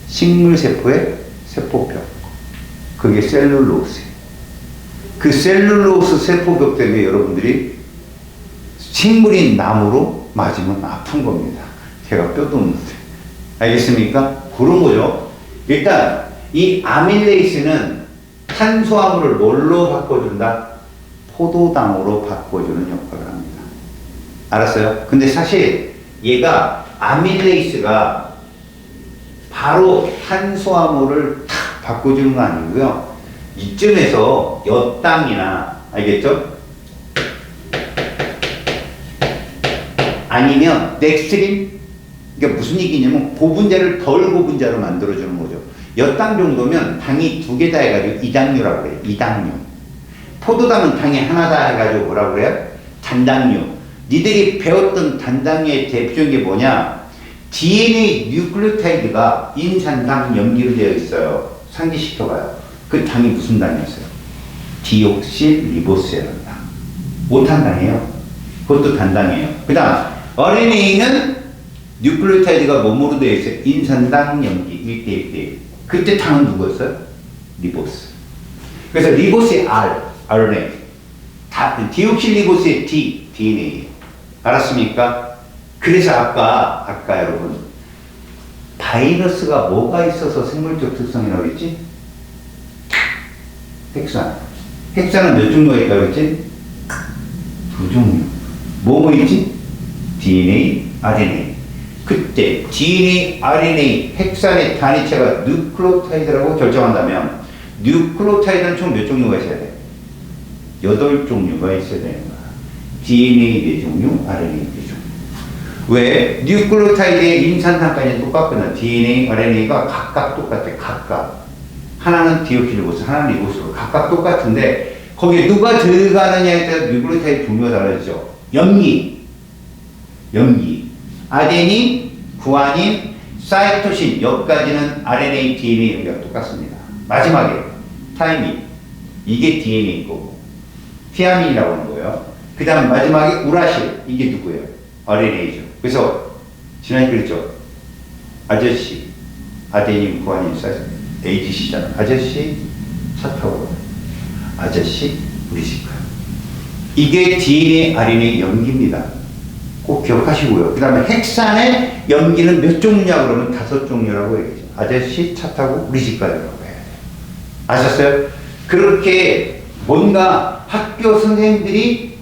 식물세포의 세포벽. 그게 셀룰로스예요. 그 셀룰로스 세포벽 때문에 여러분들이 식물인 나무로 맞으면 아픈 겁니다. 제가 뼈도 없는데. 알겠습니까? 그런 거죠. 일단 이 아밀레이스는 탄수화물을 뭘로 바꿔준다? 포도당으로 바꿔주는 역할을 합니다. 알았어요? 근데 사실 얘가 아밀레이스가 바로 탄수화물을 탁 바꿔주는 거 아니고요. 이쯤에서 엿당이나, 알겠죠? 아니면 넥스트린. 그러니까 무슨 얘기냐면 고분자를 덜 고분자로 만들어주는 거죠. 엿당 정도면 당이 2개다 해가지고 이당류라고 그래요. 이당류. 포도당은 당이 하나다 해가지고 뭐라고 그래요? 단당류. 니들이 배웠던 단당류의 대표적인 게 뭐냐? DNA 뉴클레오타이드가 인산당 염기로 되어 있어요. 상기시켜봐요. 그 당이 무슨 당이었어요? 디옥실리보스라는 당. 5탄당이에요. 그것도 단당이에요. 그 다음 RNA는 뉴클레오타이드가 뭐뭐로 되어 있어요? 인산당 염기 1대1대1. 그때 당은 누구였어요? 리보스. 그래서 리보스의 R, RNA. 디옥실리보스의 D, DNA. 알았습니까? 그래서 아까 여러분, 바이러스가 뭐가 있어서 생물적 특성이라고 했지? 핵산. 핵산은 몇 종류가 있다고 했지? 2종류. 뭐 있지? DNA, RNA. 그때 DNA, RNA, 핵산의 단위체가 뉴클레오타이드라고 결정한다면 뉴클레오타이드는 총 몇 종류가 있어야 돼? 8종류가 있어야 되는 거야. DNA 4종류, RNA 4종류. 왜? 뉴클레오타이드의 인산당까지는 똑같거든. DNA, RNA가 각각 똑같아. 각각. 하나는 디오킬리보스, 하나는 리보스로 각각 똑같은데 거기에 누가 들어가느냐에 따라 뉴클레오타이드 종류가 달라지죠. 염기. 아데닌, 구아닌, 사이토신 여기까지는 RNA, DNA 연기가 똑같습니다. 마지막에 타이민. 이게 DNA인 거고 티아민이라고 하는 거예요. 그 다음 마지막에 우라실. 이게 누구예요? RNA죠. 그래서 지난해 그랬죠. 아저씨, 아데닌, 구아닌, 사이토신 AGC잖아. 아저씨 차 타고 아저씨 우리 집 가요. 이게 DNA, RNA 연기입니다. 꼭 기억하시고요. 그 다음에 핵산의 염기는 몇 종류냐 그러면 5종류라고 얘기죠. 아저씨 차 타고 우리 집 가려고 해야 돼. 아셨어요? 그렇게 뭔가 학교 선생님들이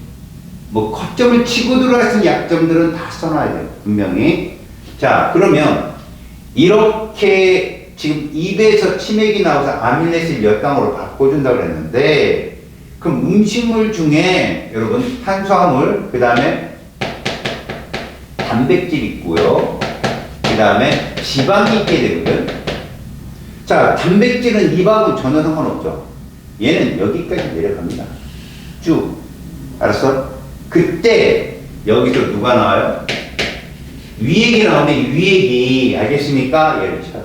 뭐 거점을 치고 들어갈 수 있는 약점들은 다 써놔야 돼요. 분명히. 자, 그러면 이렇게 지금 입에서 치맥이 나와서 아밀레이스를 몇 강으로 바꿔준다고 그랬는데, 그럼 음식물 중에 여러분 탄수화물, 그 다음에 단백질 있고요. 그 다음에 지방이 있게 되거든. 자, 단백질은 입하고 전혀 상관없죠. 얘는 여기까지 내려갑니다. 쭉. 알았어? 그때 여기서 누가 나와요? 위액이 나오는데 위액이, 알겠습니까? 얘를 쳐요.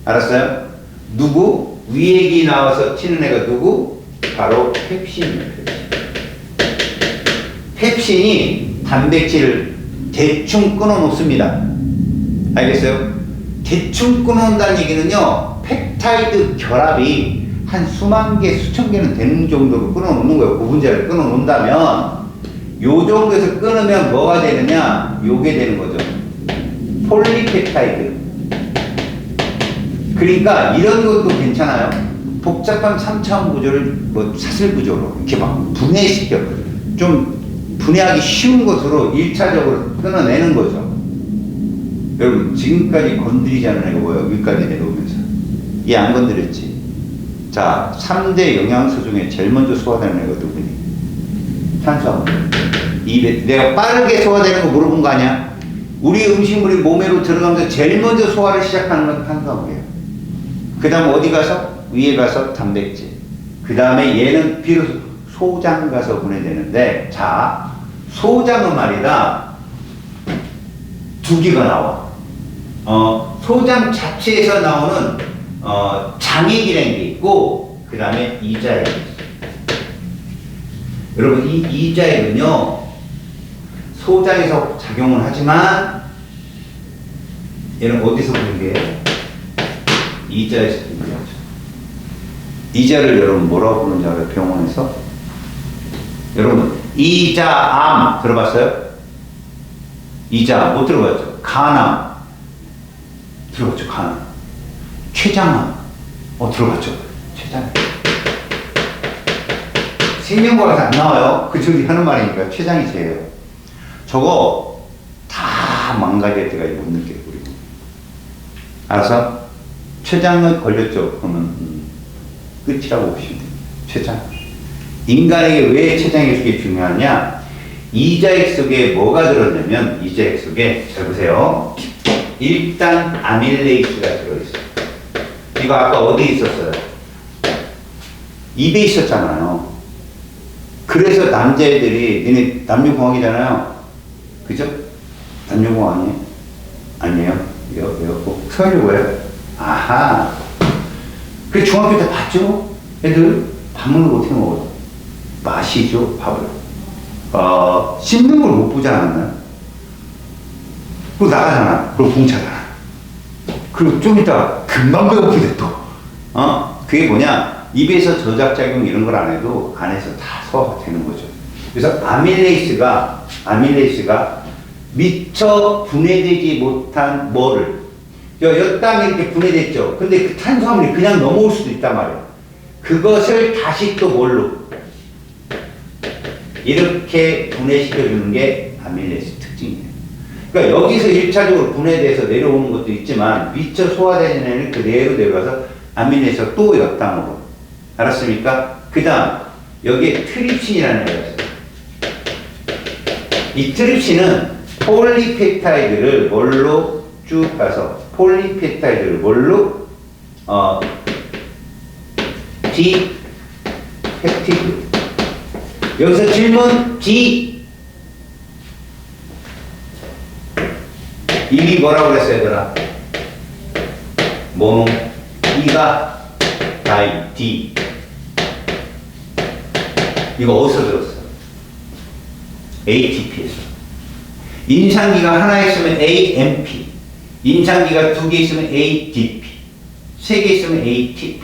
알았어요? 누구? 위액이 나와서 치는 애가 누구? 바로 펩신이에요. 펩신이 단백질을 대충 끊어 놓습니다. 알겠어요? 대충 끊어 놓는다는 얘기는요, 펩타이드 결합이 한 수만 개, 수천 개는 되는 정도로 끊어 놓는 거예요. 구분자를 끊어 놓는다면, 요 정도에서 끊으면 뭐가 되느냐? 요게 되는 거죠. 폴리펩타이드. 그러니까 이런 것도 괜찮아요. 복잡한 3차원 구조를 뭐 사슬 구조로 이렇게 막 분해시켜. 좀 분해하기 쉬운 것으로 1차적으로 끊어내는 거죠. 여러분, 지금까지 건드리지 않은 애가 뭐예요? 여기까지 내려오면서. 얘 안 건드렸지? 자, 3대 영양소 중에 제일 먼저 소화되는 애가 누구니? 탄수화물. 입에, 내가 빠르게 소화되는 거 물어본 거 아니야? 우리 음식물이 몸에로 들어가면서 제일 먼저 소화를 시작하는 건 탄수화물이에요. 그 다음 어디 가서? 위에 가서 단백질. 그 다음에 얘는 비로소 소장 가서 분해되는데, 자, 소장은 말이다. 두 개가 나와. 소장 자체에서 나오는 장액이라는 게 있고, 그 다음에 이자액이 있어요. 여러분, 이 이자액은요, 소장에서 작용을 하지만, 얘는 어디서 분리해요? 이자에서 분리하죠. 이자를 여러분 뭐라고 부르는지 알아요? 병원에서? 여러분, 이자암 들어봤어요? 이자 못 들어봤죠? 간암 들어봤죠? 간암. 췌장암 들어봤죠? 췌장. 생명과학에서 안 나와요. 그쪽이 하는 말이니까 췌장이 제예요. 저거 다 망가질 때가 못 느껴요. 우리. 알아서 췌장을 걸렸죠. 그러면 끝이라고 보시면 돼요. 췌장. 인간에게 왜 췌장이 그렇게 중요하냐? 이자액 속에 뭐가 들었냐면, 이자액 속에, 잘 보세요. 일단 아밀레이스가 들어있어요. 이거 아까 어디 있었어요? 입에 있었잖아요. 그래서 남자애들이, 니네 남녀공학이잖아요. 그죠? 남녀공학 아니에요? 아니에요? 이거 서울이 뭐예요? 아하. 그 중학교 때 봤죠? 애들 밥 먹는 거 어떻게 먹어요? 마시죠, 밥을. 씹는 걸 못 보지 않았나요? 그리고 나가잖아. 그리고 공차잖아. 그리고 좀 이따 금방 배고프대 또. 그게 뭐냐? 입에서 저작작용 이런 걸 안 해도 안에서 다 소화가 되는 거죠. 그래서 아밀레이스가 미처 분해되지 못한 뭐를, 엿땅이 이렇게 분해됐죠. 근데 그 탄수화물이 그냥 넘어올 수도 있단 말이에요. 그것을 다시 또 뭘로? 이렇게 분해시켜주는 게 아밀레이스 특징이에요. 그러니까 여기서 1차적으로 분해돼서 내려오는 것도 있지만, 미처 소화되는 애는 그대로 내려와서 아밀레이스가 또 엿땅으로. 알았습니까? 그 다음, 여기에 트립신이라는 애가 있어요. 이 트립신은 폴리펩타이드를 뭘로 쭉 가서, 폴리펩타이드를 뭘로? 디펩티드. 여기서 질문, 이미 뭐라고 그랬어요, 얘들아? 모노. 이가 다이, 디. 이거 어디서 들었어요? ATP에서. 인상기가 하나 있으면 AMP. 인상기가 두 개 있으면 ADP. 세 개 있으면 ATP.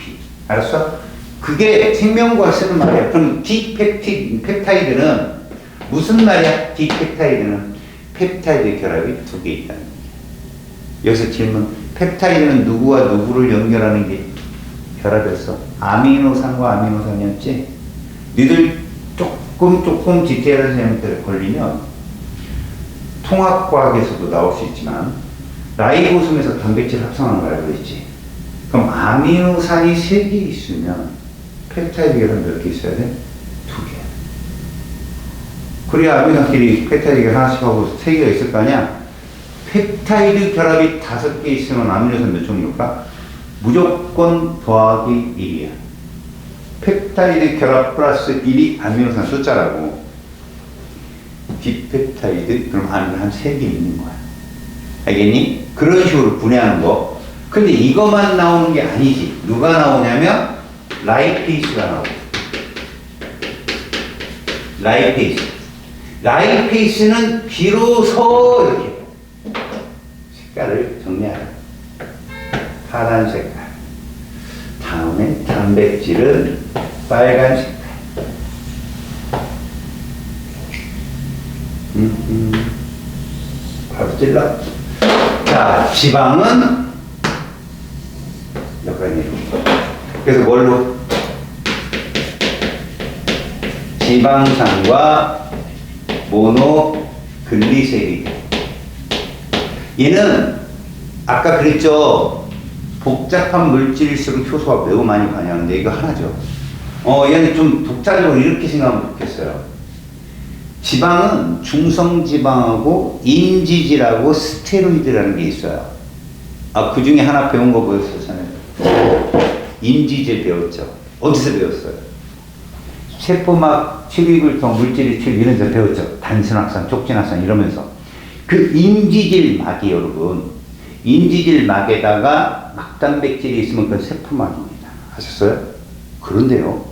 알았어? 그게 생명과학 쓰는 말이야. 그럼 디펩타이드는 무슨 말이야? 디펩타이드는 펩타이드 결합이 두 개 있다는 거야. 여기서 질문, 펩타이드는 누구와 누구를 연결하는 게 결합했어? 아미노산과 아미노산이었지? 니들 조금 디테일한 내용들에 걸리면 통합과학에서도 나올 수 있지만 라이보솜에서 단백질 합성하는 걸 알고 있지? 그럼 아미노산이 3개 있으면 펩타이드 결합 몇 개 있어야 돼? 2개. 그래야 아미노산끼리 펩타이드 결합 하나씩 하고 3개가 있을 거 아니야? 펩타이드 결합이 5개 있으면 아미노산 몇 종류일까? 무조건 더하기 1이야. 펩타이드 결합 플러스 1이 아미노산 숫자라고. 디펩타이드 그럼 한 3개 있는 거야. 알겠니? 그런 식으로 분해하는 거. 근데 이것만 나오는 게 아니지. 누가 나오냐면 라이페이스가 나오고. 라이페이스는 비로소 이렇게 색깔을 정리하라. 파란 색깔. 다음에 단백질은 빨간 색깔. 바로 찔러. 자, 지방은 약간 이런 거. 그래서 뭘로? 지방산과 모노글리세리드. 얘는 아까 그랬죠. 복잡한 물질일수록 효소가 매우 많이 관여하는데 이거 하나죠. 얘는 좀 독자적으로 이렇게 생각하면 좋겠어요. 지방은 중성지방하고 인지질하고 스테로이드라는 게 있어요. 그 중에 하나 배운 거 보였었잖아요. 인지질 배웠죠. 어디서 배웠어요? 세포막 튜비굴통 물질의 튜브 이런 데 배웠죠. 단순합산, 촉진합산 이러면서. 그 인지질 막이 여러분, 인지질 막에다가 막단백질이 있으면 그건 세포막입니다. 아셨어요? 그런데요,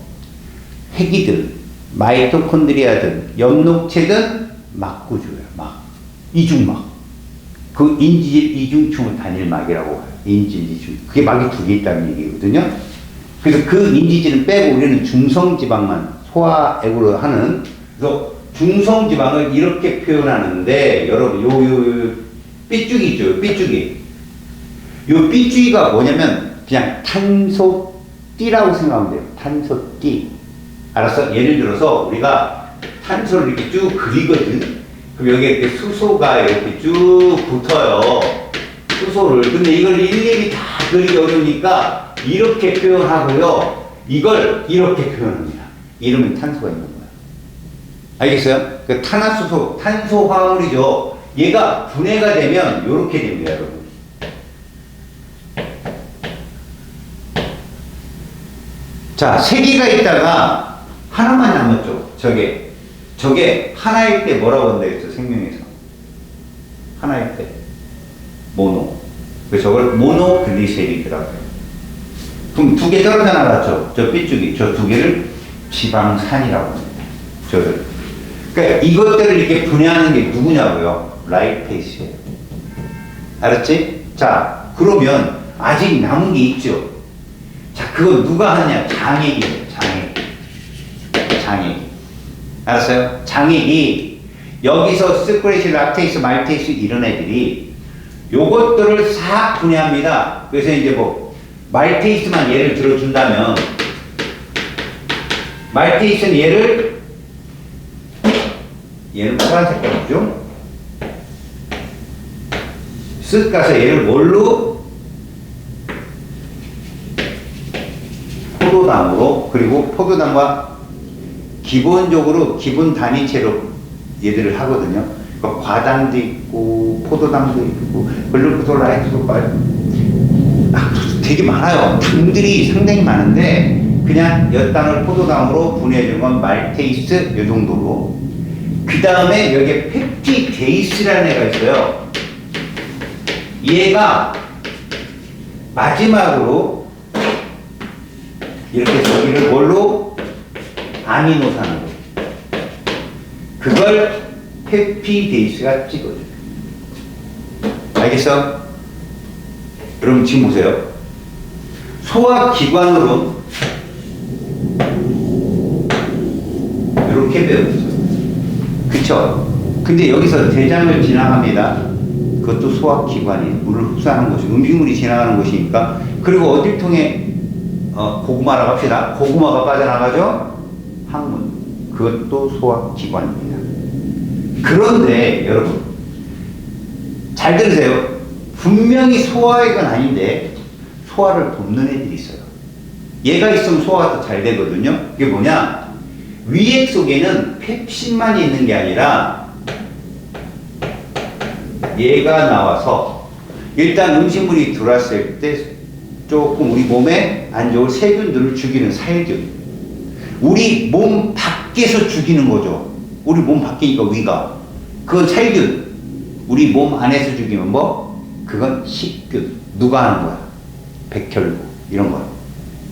핵이든 마이토콘드리아든 엽록체든 막구조예요. 막. 이중막. 그 인지질 이중충을 단일막이라고 해요. 인지질 이중. 그게 막이 2개 있다는 얘기거든요. 그래서 그 인지질은 빼고 우리는 중성지방만 소화액으로 하는, 그래서 중성지방을 이렇게 표현하는데 여러분 요 삐죽이 있죠. 삐죽이. 요 삐죽이가 뭐냐면 그냥 탄소띠라고 생각하면 돼요. 탄소띠. 알았어? 예를 들어서 우리가 탄소를 이렇게 쭉 그리거든. 그럼 여기에 이렇게 수소가 이렇게 쭉 붙어요. 수소를. 근데 이걸 일일이 다 그리기 어려우니까 이렇게 표현하고요. 이걸 이렇게 표현합니다. 이러면 탄소가 있는 거예요. 알겠어요? 그 탄화수소, 탄소화물이죠. 얘가 분해가 되면 이렇게 됩니다, 여러분. 자, 3개가 있다가 하나만 남았죠. 저게 하나일 때 뭐라고 한다 했죠? 생명에서. 하나일 때. 모노. 그래서 저걸 모노글리세리드라고 해요. 그럼 2개 떨어져 나갔죠? 저 삐죽이. 저 2개를 지방산이라고 합니다. 저를. 그러니까 이것들을 이렇게 분해하는 게 누구냐고요? 라이페이스예요. 알았지? 자, 그러면 아직 남은 게 있죠. 자, 그건 누가 하냐? 장액이에요. 장액. 알았어요? 장액이 여기서 스크래시, 락테이스, 말테이스 이런 애들이 요것들을 싹 분해합니다. 그래서 이제 뭐 말테이스만 예를 들어준다면 말테이스는 얘는 파란색 같죠? 쓱 가서 얘를 뭘로? 포도당으로. 그리고 포도당과 기본적으로 기본 단위체로 얘들을 하거든요. 그러니까 과당도 있고 포도당도 있고 글루코솔라이트도 되게 많아요. 당들이 상당히 많은데 그냥 엿당을 포도당으로 분해해주는 건 말테이스 요 정도로. 그 다음에 여기에 펩티데이스라는 애가 있어요. 얘가 마지막으로 이렇게 저기를 뭘로? 아미노산으로. 그걸 펩티데이스가 찍어줘요. 알겠어? 여러분 지금 보세요. 소화기관으로 이렇게 배웠죠. 그쵸? 근데 여기서 대장을 지나갑니다. 그것도 소화기관이 물을 흡수하는 곳이 음식물이 지나가는 곳이니까. 그리고 어딜 통해 고구마라고 합시다. 고구마가 빠져나가죠? 항문. 그것도 소화기관입니다. 그런데 여러분 잘 들으세요. 분명히 소화액은 아닌데 소화를 돕는 애들이 있어요. 얘가 있으면 소화가 더 잘 되거든요. 이게 뭐냐? 위액 속에는 펩신만이 있는 게 아니라 얘가 나와서 일단 음식물이 들어왔을 때 조금 우리 몸에 안 좋은 세균들을 죽이는 살균. 우리 몸 밖에서 죽이는 거죠. 우리 몸 밖이니까 위가. 그건 살균. 우리 몸 안에서 죽이면 뭐? 그건 식균. 누가 하는 거야? 백혈구. 이런 거야.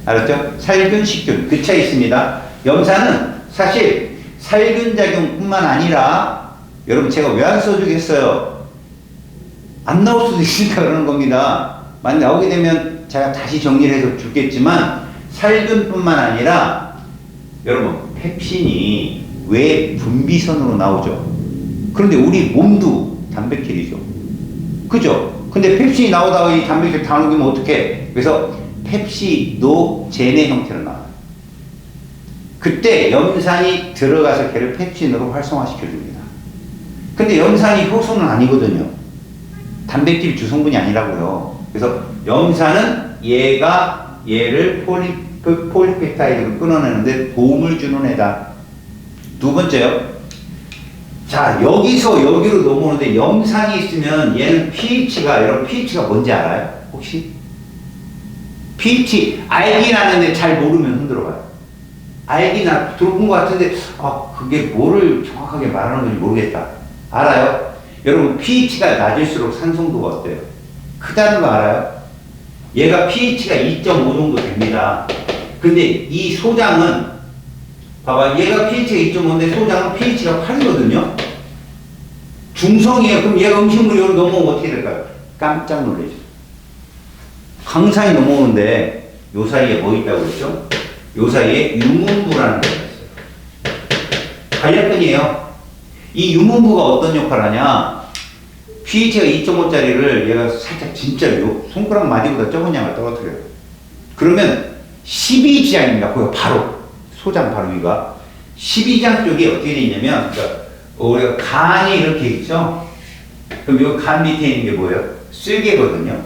알았죠? 살균, 식균. 그 차이 있습니다. 염산은 사실 살균 작용뿐만 아니라 여러분 제가 왜 안 써주겠어요? 안 나올 수도 있으니까 그러는 겁니다. 만약 나오게 되면 제가 다시 정리를 해서 주겠지만 살균뿐만 아니라 여러분 펩신이 왜 분비선으로 나오죠? 그런데 우리 몸도 단백질이죠. 그죠? 근데 펩신이 나오다가 이 단백질 다 녹이면 어떡해? 그래서 펩시노제네 형태로 나와요. 그때 염산이 들어가서 걔를 펩신으로 활성화시켜줍니다. 근데 염산이 효소는 아니거든요. 단백질 주성분이 아니라고요. 그래서 염산은 얘가 얘를 폴리페타이드로 끊어내는데 도움을 주는 애다. 두 번째요. 자, 여기서 여기로 넘어오는데 염산이 있으면 얘는 pH가, 여러분 pH가 뭔지 알아요? 혹시? pH 알긴 아는데 잘 모르면 흔들어봐요. 알긴 들어본 것 같은데 그게 뭐를 정확하게 말하는 건지 모르겠다. 알아요? 여러분 pH가 낮을수록 산성도가 어때요? 크다는 거 알아요? 얘가 pH가 2.5 정도 됩니다. 근데 이 소장은 봐봐, 얘가 pH가 2.5인데 소장은 pH가 8이거든요. 중성이에요. 그럼 얘가 음식물이 여기 넘어오면 어떻게 될까요? 깜짝 놀라죠. 강산이 넘어오는데 요 사이에 뭐 있다고 그랬죠? 요 사이에 유문부라는 게 있어요. 관략근이에요. 이 유문부가 어떤 역할을 하냐? pH가 2.5짜리를 얘가 살짝 진짜로 손가락 마디보다 적은 양을 떨어뜨려요. 그러면 12지향입니다. 거기가 바로 소장 바로 위가 12지향 쪽이 어떻게 돼 있냐면, 그러니까 우리가 간이 이렇게 있죠. 그럼 이 간 밑에 있는 게 뭐예요? 쓸개거든요.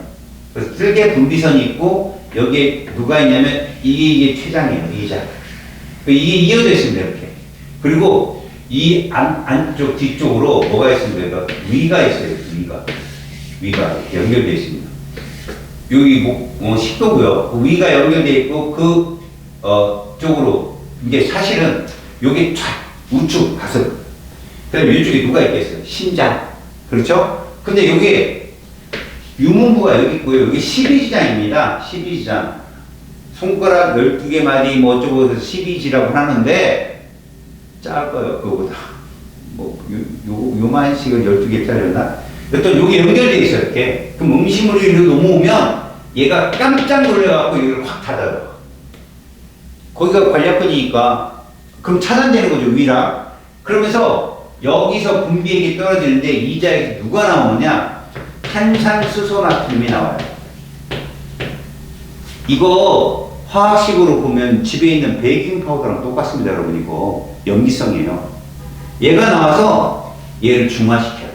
그래서 쓸개 분비선이 있고 여기에 누가 있냐면 이게 췌장이에요. 이게 이어져 있습니다. 이렇게. 그리고 이 안쪽 뒤쪽으로 뭐가 있습니까? 위가 있어요. 위가 이렇게 연결되어 있습니다. 여기 식도고요. 위가 연결되어 있고 그 쪽으로 이게 사실은 여기 우측 가슴. 그다음에 이쪽에 누가 있겠어요? 심장. 그렇죠? 근데 여기 유문부가 여기 있고요. 여기 12지장입니다. 12지장. 손가락 12개 마디 뭐 어쩌고 해서 12지라고 하는데 짧아요. 그거보다. 요만식을 12개 짜렸나? 어떤 여기 연결되어 있어요. 이렇게. 그럼 음식물이 이렇게 넘어오면 얘가 깜짝 놀래갖고 이걸 확 닫아요. 거기가 관략근이니까 그럼 차단되는 거죠. 위랑. 그러면서 여기서 분비액이 떨어지는데 이 자리에서 누가 나오느냐? 탄산수소나트륨이 나와요. 이거 화학식으로 보면 집에 있는 베이킹 파우더랑 똑같습니다. 여러분 이거 염기성이에요. 얘가 나와서 얘를 중화시켜요.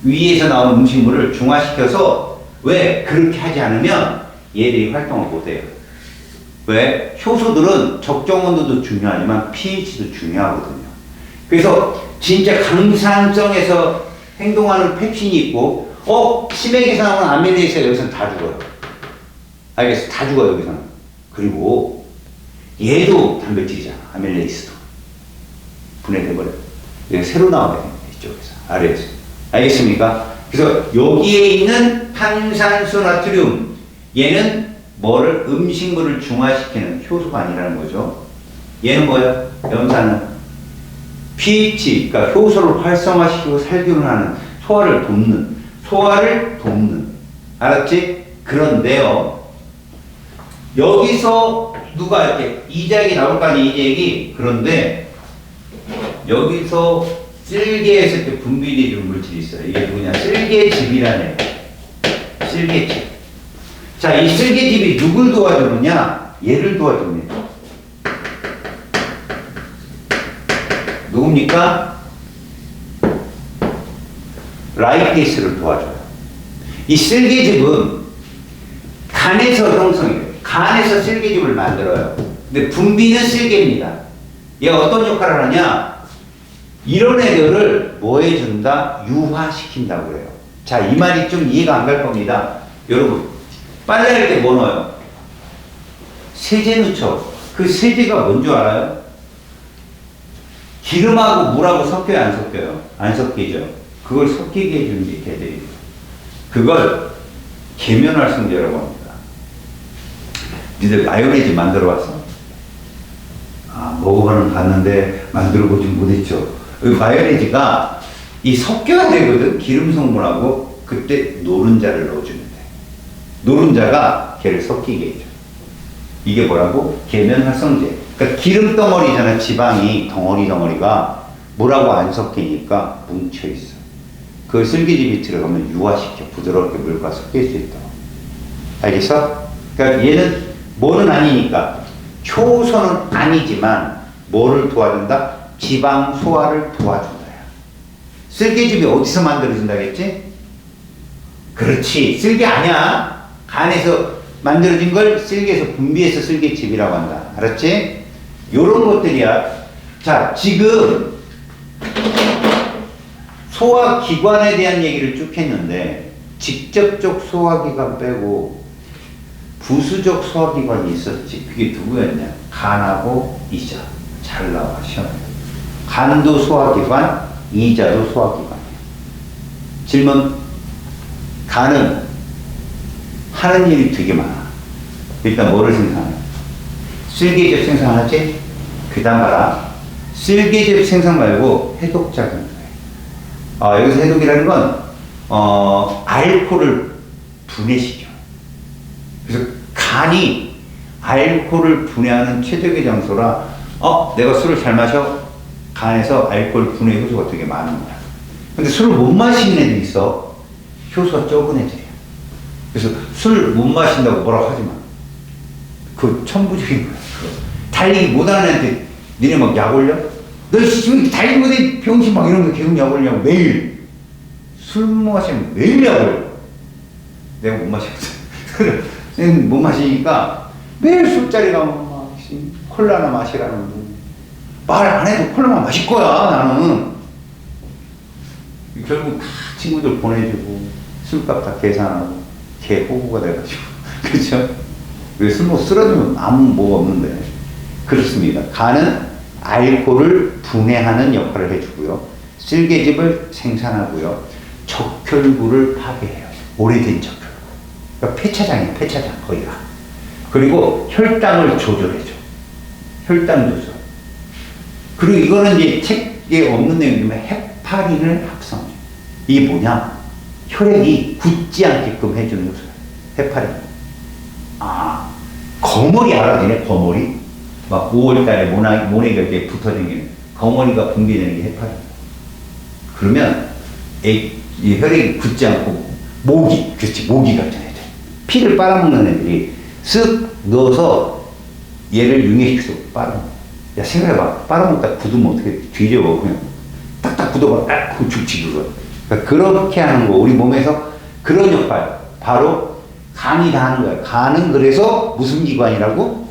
위에서 나온 음식물을 중화시켜서 왜 그렇게 하지 않으면 얘들이 활동을 못해요. 왜? 효소들은 적정 온도도 중요하지만 pH도 중요하거든요. 그래서 진짜 강산성에서 행동하는 펩신이 있고 치맥에서 나오는 아밀레이스가 여기서는 다 죽어요. 알겠어? 다 죽어요 여기서는. 그리고 얘도 단백질이잖아. 아밀레이스도 분해돼버려요. 얘가 새로 나와야 됩니다. 이쪽에서 아래에서. 알겠습니까? 그래서 여기에 있는 탄산수 나트륨 얘는 뭐를 음식물을 중화시키는 효소가 아니라는 거죠. 얘는 뭐예요? 염산은 pH, 그러니까 효소를 활성화시키고 살균을 하는 소화를 돕는 알았지? 그런데요 여기서 누가 이렇게 이자액이 나올 거 아니에요. 이자액이. 그런데 여기서 쓸개에서 이렇게 분비되는 물질이 있어요. 이게 누구냐? 쓸개즙이라는 애예요. 쓸개즙. 자, 이 쓸개즙이 누굴 도와주느냐? 얘를 도와줍니다. 누굽니까? 라이페이스를 도와줘요. 이 쓸개즙은 간에서 형성해요. 간에서 쓸개즙을 만들어요. 근데 분비는 쓸개입니다. 얘가 어떤 역할을 하냐? 이런 애들을 뭐 해준다? 유화시킨다고 그래요. 자, 이 말이 좀 이해가 안 갈 겁니다. 여러분, 빨래할 때 뭐 넣어요? 세제 넣죠. 그 세제가 뭔 줄 알아요? 기름하고 물하고 섞여요, 안 섞여요? 안 섞이죠. 그걸 섞이게 해주는 게 걔들이에요. 그걸 계면활성제라고 합니다. 니들 마요네즈 만들어 봤어? 아, 먹어보는 봤는데 만들어 보진 못했죠. 그 마요네즈가 이 섞여야 되거든, 기름 성분하고. 그때 노른자를 넣어주면 돼. 노른자가 걔를 섞이게 해줘. 이게 뭐라고? 계면활성제. 그러니까 기름 덩어리잖아, 지방이. 덩어리가 물하고 안 섞이니까 뭉쳐있어. 그걸 쓸개즙이 들어가면 유화시켜. 부드럽게 물과 섞일 수 있다고. 알겠어? 그러니까 얘는 뭐는 아니니까. 효소는 아니지만 뭐를 도와준다? 지방 소화를 도와준다. 쓸개즙이 어디서 만들어진다겠지? 그렇지. 쓸개 아니야. 간에서 만들어진 걸 쓸개에서 분비해서 쓸개즙이라고 한다. 알았지? 요런 것들이야. 자, 지금 소화기관에 대한 얘기를 쭉 했는데 직접적 소화기관 빼고 부수적 소화기관이 있었지. 그게 누구였냐? 간하고 이자. 잘 나와, 시험에. 간도 소화기관, 이자도 소화기관이야. 질문. 간은 하는 일이 되게 많아. 일단 뭐를 생산해? 쓸개즙 생산하지? 그 다음 봐라. 쓸개즙 생산 말고 해독작용을 해. 여기서 해독이라는 건 알코올을 분해시켜. 그래서 간이 알코올을 분해하는 최적의 장소라 내가 술을 잘 마셔? 간에서 알코올 분해 효소가 되게 많은 거야. 근데 술을 못 마시는 애들이 있어. 효소가 적은 애들이야. 그래서 술 못 마신다고 뭐라고 하지 마. 그 천부적인 거야. 달리기 못하는 애한테 니네 막 약 올려? 너 지금 달리기 못해 병신 막 이런 거 계속 약 올리냐고. 매일 술 마시면 매일 약 올려. 내가 못 마시거든. 내가 못 마시니까 매일 술자리 가면 막 콜라나 마시라는 거. 말 안 해도 콜라만 마실 거야, 나는. 결국 다 친구들 보내주고 술값 다 계산하고 개 호구가 돼가지고. 그렇죠? 술 먹고 쓰러지면 아무 뭐가 없는데. 그렇습니다. 간은 알코올을 분해하는 역할을 해주고요. 쓸개즙을 생산하고요. 적혈구를 파괴해요. 오래된 적혈구. 그러니까 폐차장이에요. 폐차장 거기가. 그리고 혈당을 조절해줘. 혈당 조절. 그리고 이거는 이제 책에 없는 내용이지만 헤파린을 합성해. 이게 뭐냐? 혈액이 굳지 않게끔 해주는 요소야. 헤파린. 거머리 알아지네, 거머리. 막 5월달에 모내가 이렇게 붙어 다니는 거머리가 분비되는 게 헤파린. 그러면 이 혈액이 굳지 않고 모기, 그렇지, 모기 같은 애들. 피를 빨아먹는 애들이 쓱 넣어서 얘를 융해시켜서 빨아먹어. 야, 생각해봐. 빨아먹다 굳으면 어떻게 뒤져봐. 그냥 딱딱 굳어봐. 그 죽지, 그거. 그러니까 그렇게 하는 거. 우리 몸에서 그런 역할. 바로 간이 다 하는 거야. 간은 그래서 무슨 기관이라고?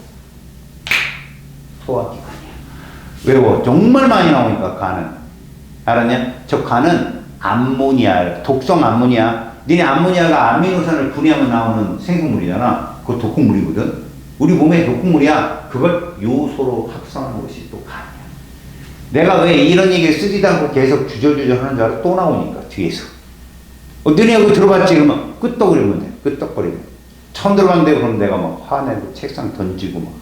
소화기관이야. 외워. 정말 많이 나오니까, 간은. 알았냐? 저 간은 암모니아, 독성 암모니아. 니네 암모니아가 아미노산을 분해하면 나오는 생성물이잖아. 그거 독극물이거든. 우리 몸의 독극물이야. 그걸 요소로 합성하는 것이 또 간이야. 내가 왜 이런 얘기를 쓰지도 않고 계속 주저주저 하는 줄 알아? 또 나오니까, 뒤에서. 너네 그거 들어봤지? 그러면 끄떡거리면 돼. 끄떡거리면. 처음 들어봤는데 그럼 내가 막 화내고 책상 던지고 막.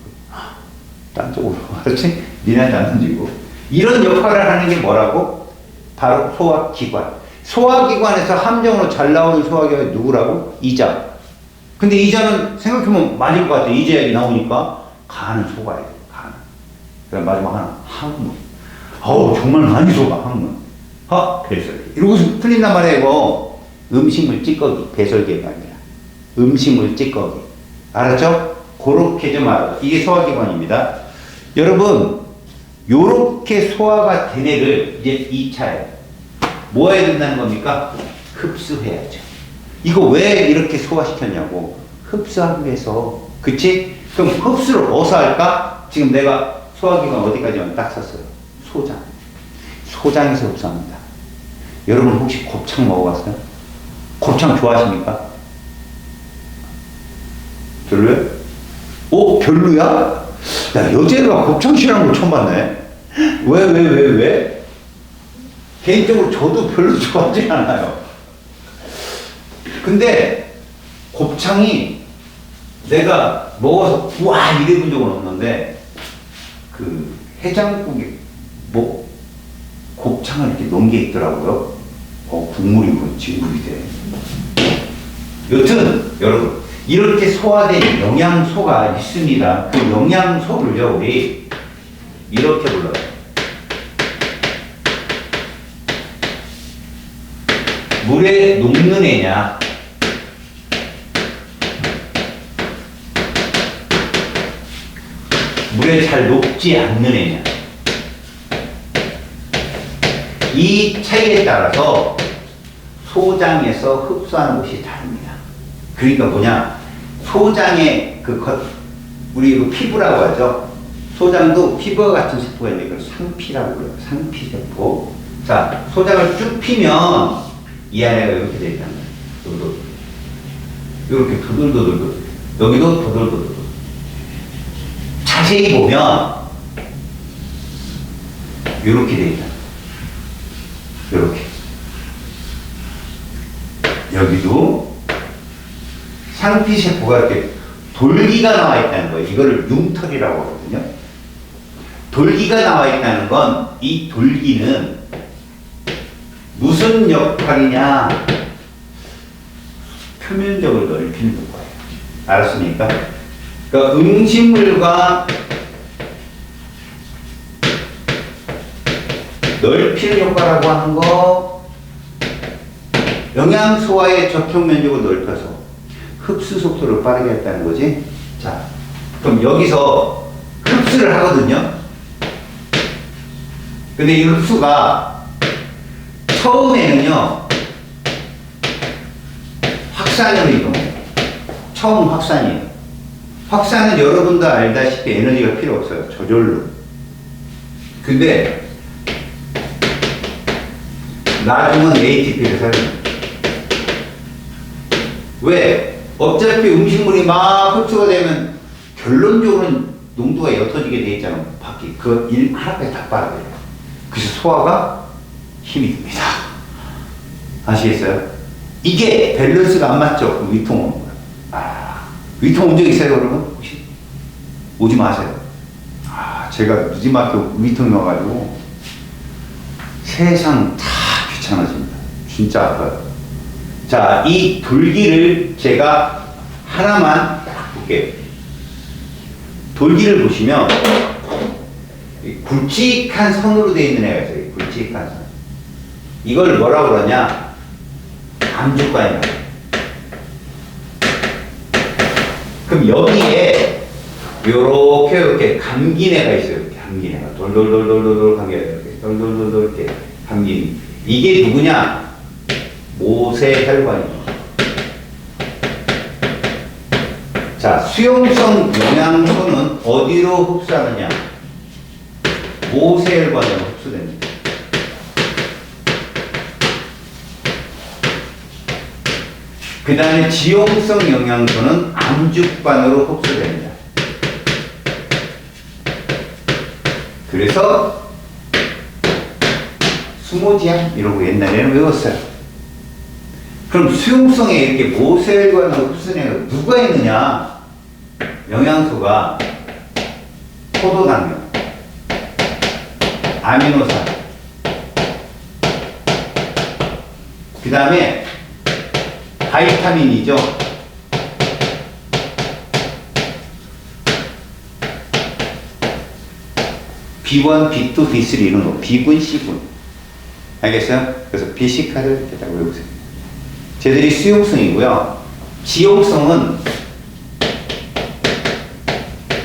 딴 쪽으로. 알았지? 니네한테 안 던지고. 이런 역할을 하는 게 뭐라고? 바로 소화기관. 소화기관에서 함정으로 잘 나오는 소화기관이 누구라고? 이자. 근데 이자는 생각해보면 맞을 것 같아. 이자 얘기 나오니까. 간은 속아야 돼. 간은. 그다음 마지막 하나. 항문. 정말 많이 속아, 항문. 배설계. 이러고 틀린단 말이야, 이거. 음식물 찌꺼기, 배설계가 아니라. 음식물 찌꺼기. 알았죠? 그렇게 좀 알아. 이게 소화기관입니다. 여러분, 요렇게 소화가 된 애를 이제 2차에 뭐 해야 된다는 겁니까? 흡수해야죠. 이거 왜 이렇게 소화시켰냐고. 흡수하기 위해서. 그치? 그럼 흡수를 어디서 할까? 지금 내가 소화기관 어디까지만 딱 썼어요. 소장. 소장에서 흡수합니다. 여러분 혹시 곱창 먹어봤어요? 곱창 좋아하십니까? 별로요? 오, 별로야? 야, 여자애가 곱창 싫어하는 거 처음 봤네. 왜? 개인적으로 저도 별로 좋아하지 않아요. 근데 곱창이 내가 먹어서 우와 이래본 적은 없는데 그 해장국에 뭐 곱창을 이렇게 넣은 게 있더라고요. 국물이 그렇지 물이 돼. 여튼 여러분 이렇게 소화된 영양소가 있습니다. 그 영양소를요 우리 이렇게 불러요. 물에 녹는 애냐 물에 잘 녹지 않는 애냐 이 차이에 따라서 소장에서 흡수하는 것이 다릅니다. 그러니까 뭐냐 소장의 우리 그 피부라고 하죠. 소장도 피부와 같은 세포가 있는데 그걸 상피라고 불러요. 상피세포. 자, 소장을 쭉 피면 이 안에가 이렇게 되어 있단 말이에요. 이렇게 도돌도돌. 여기도 도돌도돌. 자세히 보면 이렇게 되어 있다. 이렇게. 여기도 상피세포가 이렇게 돌기가 나와 있다는 거예요. 이거를 융털이라고 하거든요. 돌기가 나와 있다는 건 이 돌기는 무슨 역할이냐? 표면적을 넓히는 거예요. 알았습니까? 그러니까 음식물과 넓히는 효과라고 하는 거 영양소와의 접촉 면적을 넓혀서 흡수 속도를 빠르게 했다는 거지. 자, 그럼 여기서 흡수를 하거든요. 근데 이 흡수가 처음에는요 확산으로 이동해요. 처음 확산이에요. 확산은 여러분도 알다시피 에너지가 필요 없어요. 저절로. 근데 나중은 ATP를 사용해요. 왜? 어차피 음식물이 막 흡수가 되면 결론적으로는 농도가 옅어지게 돼 있잖아. 밖에. 그 일 하나까지 다 빨아들여요. 그래서 소화가 힘이 듭니다. 아시겠어요? 이게 밸런스가 안 맞죠? 그럼 위통 오는 거예요. 위통 온 적 있어요, 여러분? 혹시? 오지 마세요. 제가 늦지막히 위통이 와가지고 세상 다 귀찮아집니다. 진짜 아파요. 자, 이 돌기를 제가 하나만 딱 볼게요. 돌기를 보시면 굵직한 선으로 되어 있는 애가 있어요. 굵직한 선. 이걸 뭐라고 그러냐? 암주관이라고. 그럼 여기에 요렇게 감긴 애가 있어요. 이렇게 감긴 애가 돌돌돌돌돌 감겨 이렇게 돌돌돌돌 이렇게 감긴. 이게 누구냐? 모세혈관입니다. 자, 수용성 영양소는 어디로 흡수하느냐? 모세혈관으로 흡수됩니다. 그 다음에 지용성 영양소는 암주관으로 흡수됩니다. 그래서 수모지향 이러고 옛날에는 외웠어요. 그럼 수용성에 이렇게 모세혈관으로 흡수되는 누가 있느냐? 영양소가 포도당면, 아미노산, 그 다음에 바이타민이죠. B1, B2, B3 이런 거, B군, C군. 알겠어요? 그래서 비식하를 이렇게 딱 외우세요. 쟤들이 수용성이고요. 지용성은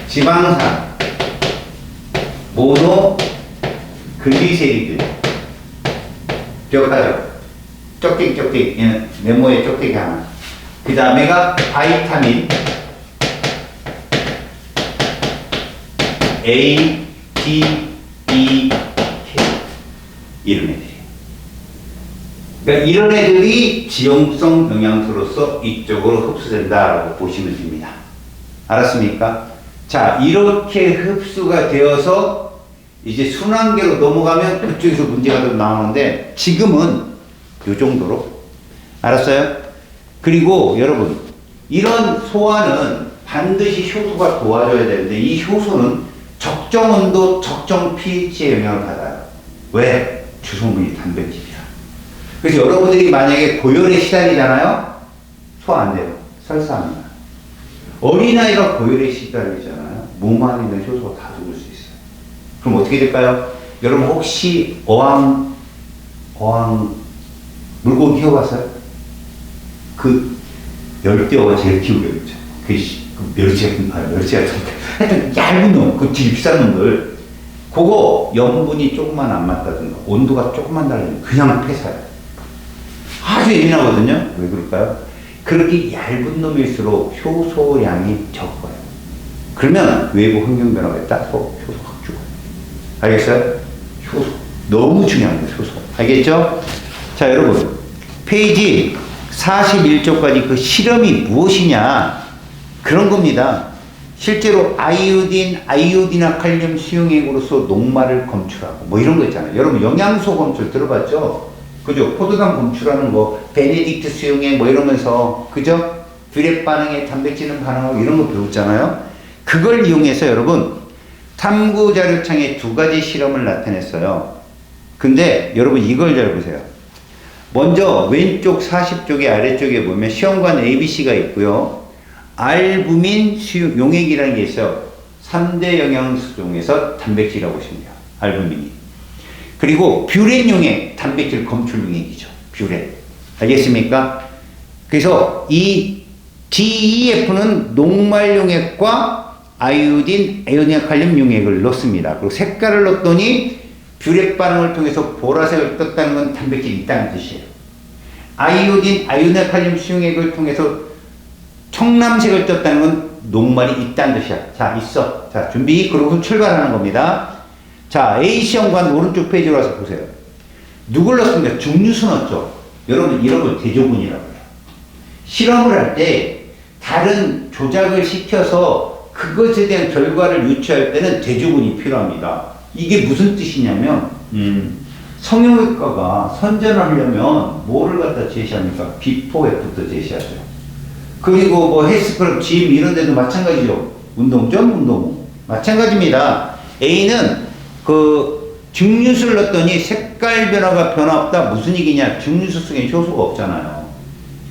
지방산, 모노, 글리세리드. 기억하죠? 쪽틱, 메모에 쪽틱이 하나. 그 다음에가 바이타민, A, D, E, K. 이런 애들이에요. 그러니까 이런 애들이 지용성 영양소로서 이쪽으로 흡수된다라고 보시면 됩니다. 알았습니까? 자, 이렇게 흡수가 되어서 이제 순환계로 넘어가면 그쪽에서 문제가 좀 나오는데 지금은 이 정도로. 알았어요? 그리고 여러분, 이런 소화는 반드시 효소가 도와줘야 되는데 이 효소는 적정 온도, 적정 pH의 영향을 받아요. 왜? 주성분이 단백질이야. 그래서 여러분들이 만약에 고열에 시달리잖아요? 소화 안 돼요. 설사합니다. 어린아이가 고열에 시달리잖아요. 몸 안에 있는 효소가 다 죽을 수 있어요. 그럼 어떻게 될까요? 여러분 혹시 어항 물고기 키워봤어요? 그 열대어가 제일 키우겠죠. 그 멸치 같은 하여튼 얇은 놈, 그 되게 비싼 놈들, 그거 염분이 조금만 안 맞다든가 온도가 조금만 다르면 그냥 폐사요. 아주 예민하거든요. 왜 그럴까요? 그렇게 얇은 놈일수록 효소량이 적어요. 그러면 외부 환경 변화가 따서 효소 확 죽어요. 알겠어요? 효소 너무 중요합니다. 효소. 알겠죠? 자, 여러분 페이지 41쪽까지 그 실험이 무엇이냐 그런 겁니다. 실제로 아이오딘화 칼륨 수용액으로서 녹말을 검출하고 뭐 이런 거 있잖아요. 여러분 영양소 검출 들어봤죠? 그죠? 포도당 검출하는 거, 베네딕트 수용액 뭐 이러면서 그죠? 뷰렛 반응에 단백질은 반응하고 이런 거 배웠잖아요. 그걸 이용해서 여러분 탐구자료창에 두 가지 실험을 나타냈어요. 근데 여러분 이걸 잘 보세요. 먼저 왼쪽 40쪽의 아래쪽에 보면 시험관 ABC가 있고요. 알부민 수용 용액이라는 게 있어요. 3대 영양소 중에서 단백질이라고 보시면 돼요. 알부민이. 그리고 뷰렛 용액, 단백질 검출 용액이죠. 뷰렛. 알겠습니까? 그래서 이 DEF는 녹말 용액과 아이오딘화 칼륨 용액을 넣습니다. 그리고 색깔을 넣었더니 뷰렛 반응을 통해서 보라색을 떴다는 건 단백질이 있다는 뜻이에요. 아이오딘화 칼륨 수용액을 통해서 청남색을 떴다는 건 녹말이 있다는 뜻이야. 자, 있어. 자, 준비. 그리고 출발하는 겁니다. 자, A 시험관 오른쪽 페이지로 와서 보세요. 누굴 넣습니까? 중류수 넣었죠. 여러분, 이런 걸 대조군이라고 해요. 실험을 할 때 다른 조작을 시켜서 그것에 대한 결과를 유추할 때는 대조군이 필요합니다. 이게 무슨 뜻이냐면, 성형외과가 선전을 하려면 뭐를 갖다 제시합니까? 비포 애프터 제시하죠. 그리고 뭐 헬스클럽, 짐 이런 데도 마찬가지죠. 운동점, 운동. 마찬가지입니다. A는 그 증류수를 넣었더니 색깔 변화가 변화 없다. 무슨 얘기냐? 증류수 속에 효소가 없잖아요.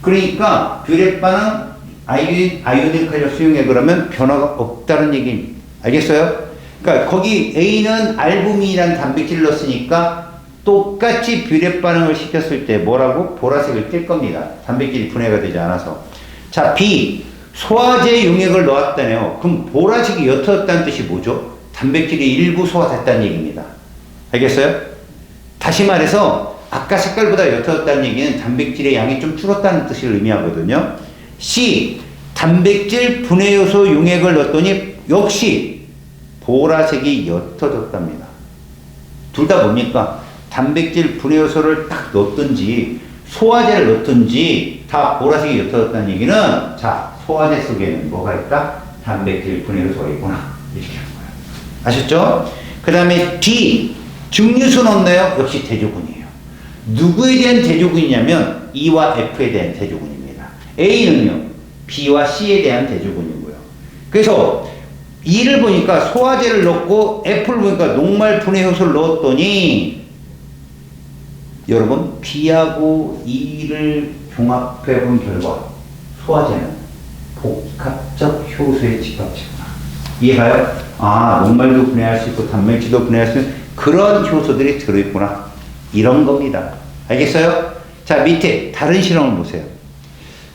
그러니까 뷰렛 반응, 아이오딘 칼륨 수용액 그러면 변화가 없다는 얘기입니다. 알겠어요? 그러니까 거기 A는 알부민이라는 단백질을 넣었으니까 똑같이 뷰렛 반응을 시켰을 때 뭐라고? 보라색을 띨 겁니다. 단백질이 분해가 되지 않아서. 자, B. 소화제 용액을 넣었다네요. 그럼 보라색이 옅어졌다는 뜻이 뭐죠? 단백질이 일부 소화됐다는 얘기입니다. 알겠어요? 다시 말해서 아까 색깔보다 옅어졌다는 얘기는 단백질의 양이 좀 줄었다는 뜻을 의미하거든요. C. 단백질 분해 요소 용액을 넣었더니 역시 보라색이 옅어졌답니다. 둘 다 뭡니까? 단백질 분해 요소를 딱 넣었든지 소화제를 넣든지 다 보라색이 옅어졌다는 얘기는 자, 소화제 속에는 뭐가 있다? 단백질 분해 요소가 있구나. 이렇게 하는 거예요. 아셨죠? 그 다음에 D. 증류수 넣었나요? 역시 대조군이에요. 누구에 대한 대조군이냐면 E와 F에 대한 대조군입니다. A는요, B와 C에 대한 대조군이고요. 그래서 E를 보니까 소화제를 넣고 F를 보니까 녹말 분해 효소를 넣었더니 여러분 B하고 E를 종합해 본 결과 소화제는 복합적 효소의 집합체구나. 이해가요? 아, 녹말도 분해할 수 있고 단백질도 분해할 수 있는 그런 효소들이 들어있구나. 이런 겁니다. 알겠어요? 자, 밑에 다른 실험을 보세요.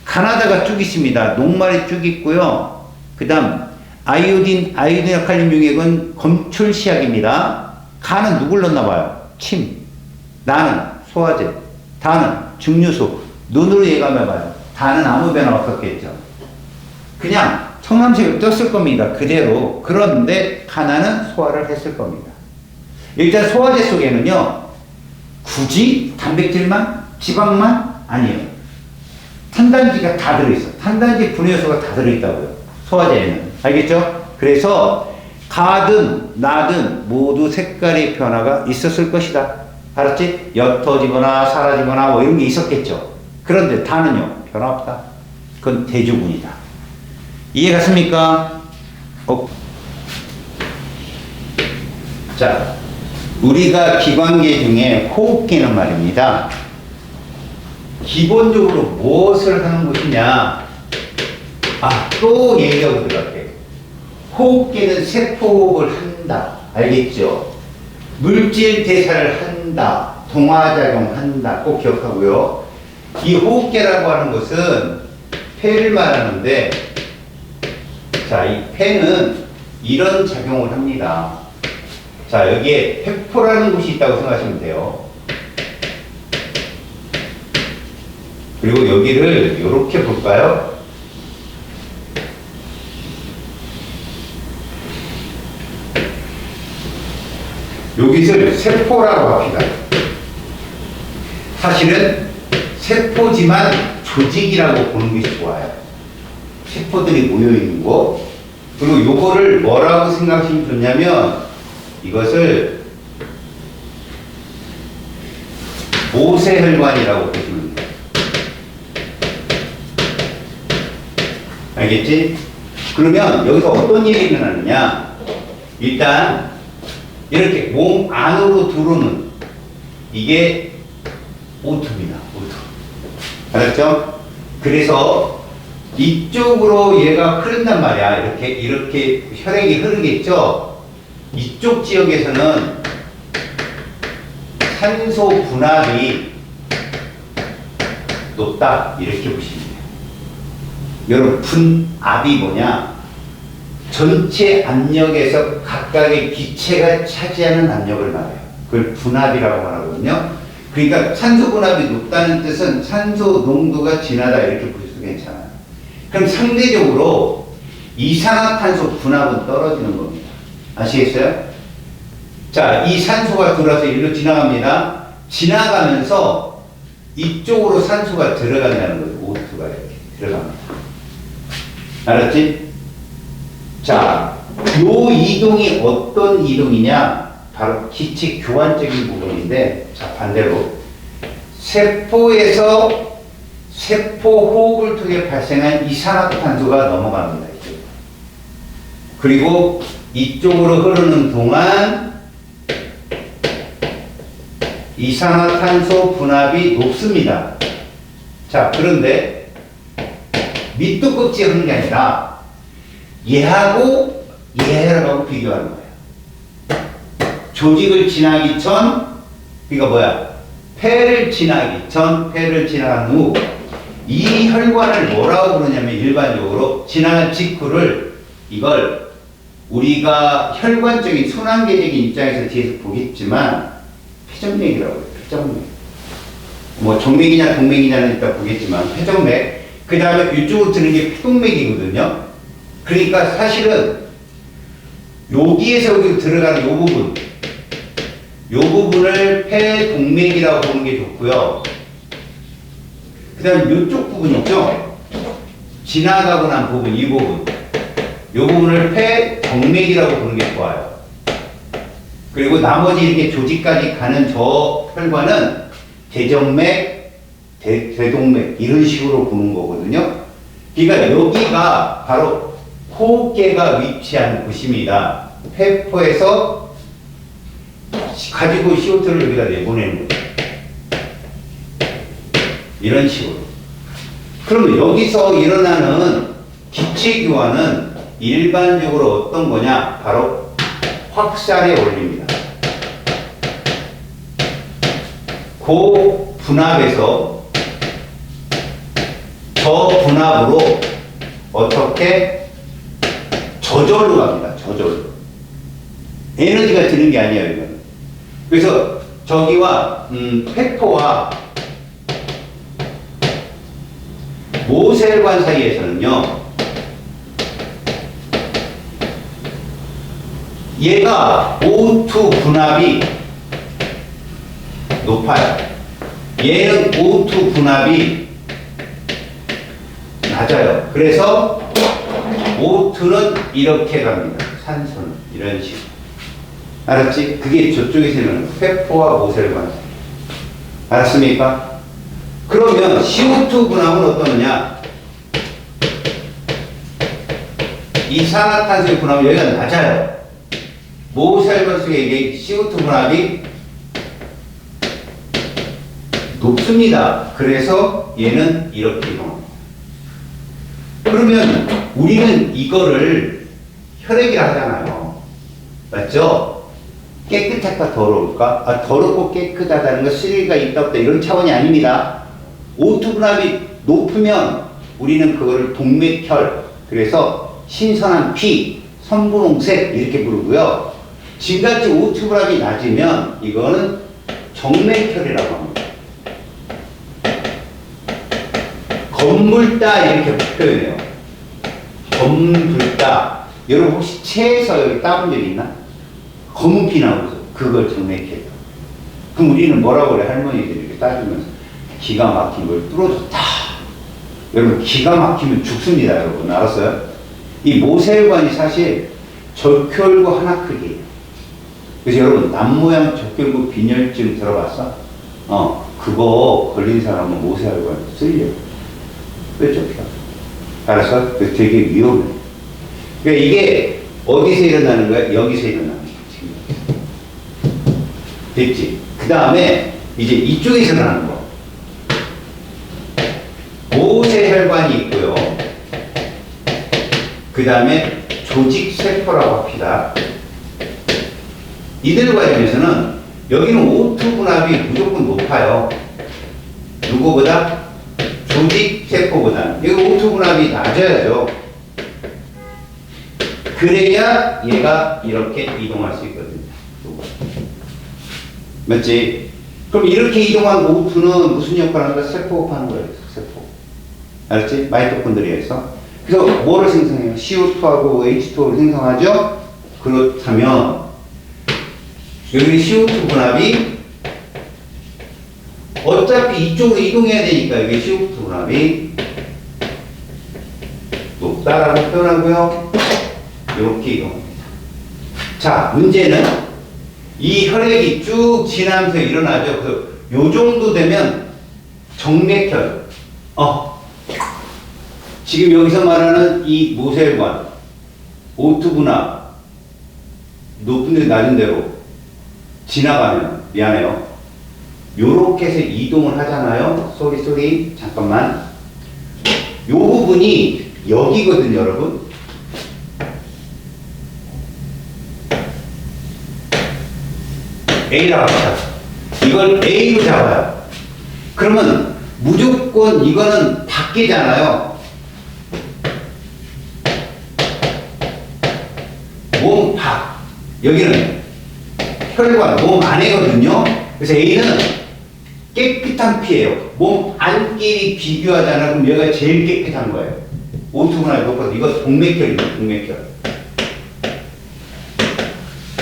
가나다가 쭉 있습니다. 녹말이 쭉 있고요. 그 다음 아이오딘 칼륨 용액은 검출 시약입니다. 가는 누굴 넣나 봐요? 침. 나는 소화제. 다는 증류수. 눈으로 예감해봐요. 다는 아무 변화 없었겠죠. 그냥 청남색을 떴을 겁니다. 그대로. 그런데 가나는 소화를 했을 겁니다. 일단 소화제 속에는요, 굳이 단백질만, 지방만 아니에요. 탄단지가 다 들어있어. 탄단지 분해효소가 다 들어있다고요. 소화제에는. 알겠죠? 그래서 가든 나든 모두 색깔의 변화가 있었을 것이다. 알았지? 옅어지거나 사라지거나 뭐 이런 게 있었겠죠. 그런데 다는요, 변화 없다. 그건 대조군이다. 이해갔습니까? 자, 우리가 기관계 중에 호흡기는 말입니다. 기본적으로 무엇을 하는 것이냐? 또 얘기하고 들어갈게요. 호흡기는 세포호흡을 한다. 알겠죠? 물질 대사를 한다. 동화작용한다. 꼭 기억하고요. 이 호흡계라고 하는 것은 폐를 말하는데, 자, 이 폐는 이런 작용을 합니다. 자, 여기에 폐포라는 곳이 있다고 생각하시면 돼요. 그리고 여기를 이렇게 볼까요? 여기를 세포라고 합시다. 사실은 세포지만 조직이라고 보는 것이 좋아요. 세포들이 모여있는 거. 그리고 요거를 뭐라고 생각하시면 좋냐면, 이것을 모세혈관이라고 보시면 돼요. 알겠지? 그러면 여기서 어떤 일이 일어나느냐? 일단 이렇게 몸 안으로 들어오는 이게 O2입니다. O2. 알았죠? 그래서 이쪽으로 얘가 흐른단 말이야. 이렇게 혈액이 흐르겠죠? 이쪽 지역에서는 산소 분압이 높다. 이렇게 보시면 돼요. 여러분, 분압이 뭐냐? 전체 압력에서 각각의 기체가 차지하는 압력을 말해요. 그걸 분압이라고 말하거든요. 그러니까 산소 분압이 높다는 뜻은 산소 농도가 진하다 이렇게 보셔도 괜찮아요. 그럼 상대적으로 이산화탄소 분압은 떨어지는 겁니다. 아시겠어요? 자, 이 산소가 들어와서 일로 지나갑니다. 지나가면서 이쪽으로 산소가 들어간다는 거죠. O2가 이렇게 들어갑니다. 알았지? 자, 요 이동이 어떤 이동이냐? 바로 기체 교환적인 부분인데, 자, 반대로 세포에서 세포 호흡을 통해 발생한 이산화탄소가 넘어갑니다. 이쪽으로. 그리고 이쪽으로 흐르는 동안 이산화탄소 분압이 높습니다. 자, 그런데 밑도 끝이 흐르는 게 아니라 얘하고 얘하고 비교하는 거예요. 조직을 지나기 전, 그러니까 뭐야? 폐를 지나기 전, 폐를 지나간 후, 이 혈관을 뭐라고 부르냐면 일반적으로 지나간 직후를 이걸 우리가 혈관적인 순환계적인 입장에서 뒤에서 보겠지만 폐정맥이라고 해요. 폐정맥. 뭐 정맥이냐 동맥이냐는 이따 보겠지만 폐정맥. 그 다음에 이쪽으로 드는 게 폐동맥이거든요. 그러니까 사실은 여기에서 여기로 들어가는 요 부분, 요 부분을 폐동맥이라고 보는 게 좋고요. 그 다음에 이쪽 부분 있죠? 지나가고 난 부분, 이 부분. 요 부분을 폐정맥이라고 보는 게 좋아요. 그리고 나머지 이렇게 조직까지 가는 저 혈관은 대정맥, 대동맥 이런 식으로 보는 거거든요. 그러니까 여기가 바로 호흡계가 위치한 곳입니다. 폐포에서 가지고 CO2를 여기다 내보내는 거죠. 이런 식으로. 그러면 여기서 일어나는 기체 교환은 일반적으로 어떤 거냐? 바로 확산의 원리입니다. 고 분압에서 저 분압으로 어떻게 저절로 갑니다. 저절로. 에너지가 드는 게 아니에요, 이건. 그래서 저기와 팩토와 모세혈관 사이에서는요, 얘가 O2 분압이 높아요. 얘는 O2 분압이 낮아요. 그래서 O2는 이렇게 갑니다. 산소는 이런 식으로. 알았지? 그게 저쪽에서는 세포와 모세혈관. 알았습니까? 그러면 CO2 분압은 어떠느냐? 이산화탄소의 분압은 여기가 낮아요. 모세혈관 속에 이게 CO2 분압이 높습니다. 그래서 얘는 이렇게 이동합니다. 그러면 우리는 이거를 혈액이라 하잖아요. 맞죠? 깨끗할까 더러울까? 아, 더럽고 깨끗하다는 거 쓰레기가 있다 없다 이런 차원이 아닙니다. O2 분압이 높으면 우리는 그거를 동맥혈, 그래서 신선한 피, 선분홍색 이렇게 부르고요. 지금같이 O2 분압이 낮으면 이거는 정맥혈이라고 합니다. 검붉다 이렇게 표현해요. 검붉다. 여러분 혹시 체에서 여기 따본 적 있나? 검은 피 나오죠. 그걸 정맥혈. 그럼 우리는 뭐라고 그래? 할머니들이 이렇게 따주면서 기가 막힌 걸 뚫어줬다. 여러분 기가 막히면 죽습니다. 여러분 알았어요? 이 모세혈관이 사실 적혈구 하나 크기예요. 그래서 여러분 남모양 적혈구 빈혈증 들어봤어? 그거 걸린 사람은 모세혈관 쓸려. 뼈쪽이야. 알았어? 그래서 되게 위험해. 그러니까 이게 어디서 일어나는 거야? 여기서 일어나는 거야. 됐지? 그 다음에 이제 이쪽에서 일어나는 거. 모세혈관이 있고요. 그 다음에 조직세포라고 합시다. 이들 관련해서는 여기는 O2 분압이 무조건 높아요. 누구보다? 조직세포보다는. 여기 O2 분압이 낮아야죠. 그래야 얘가 이렇게 이동할 수 있거든요. 맞지? 그럼 이렇게 이동한 O2는 무슨 역할을 하는가? 세포하는 거예요. 세포. 알았지? 마이토콘드리아에서. 그래서 뭐를 생성해요? CO2하고 H2를 생성하죠? 그렇다면 여기 CO2 분압이 어차피 이쪽으로 이동해야 되니까 여기 CO2 분압이 높다라고 표현하고요. 이렇게 이동합니다. 자, 문제는 이 혈액이 쭉 지나면서 일어나죠. 그래서 요 정도 되면 정맥혈. 지금 여기서 말하는 이 모세혈관, O2 분압, 높은 데 낮은 데로 지나가면, 미안해요. 요렇게 해서 이동을 하잖아요. 쏘리, 잠깐만. 요 부분이 여기거든요, 여러분. A라고 합시다. 이걸 A로 잡아요. 그러면 무조건 이거는 밖이잖아요. 몸 밖. 여기는 혈관, 몸 안에거든요. 그래서 A는 깨끗한 피예요. 몸 안끼리 비교하잖아. 그럼 여기가 제일 깨끗한 거예요. O2 분압이 높아서 이거 동맥혈이에요. 동맥혈.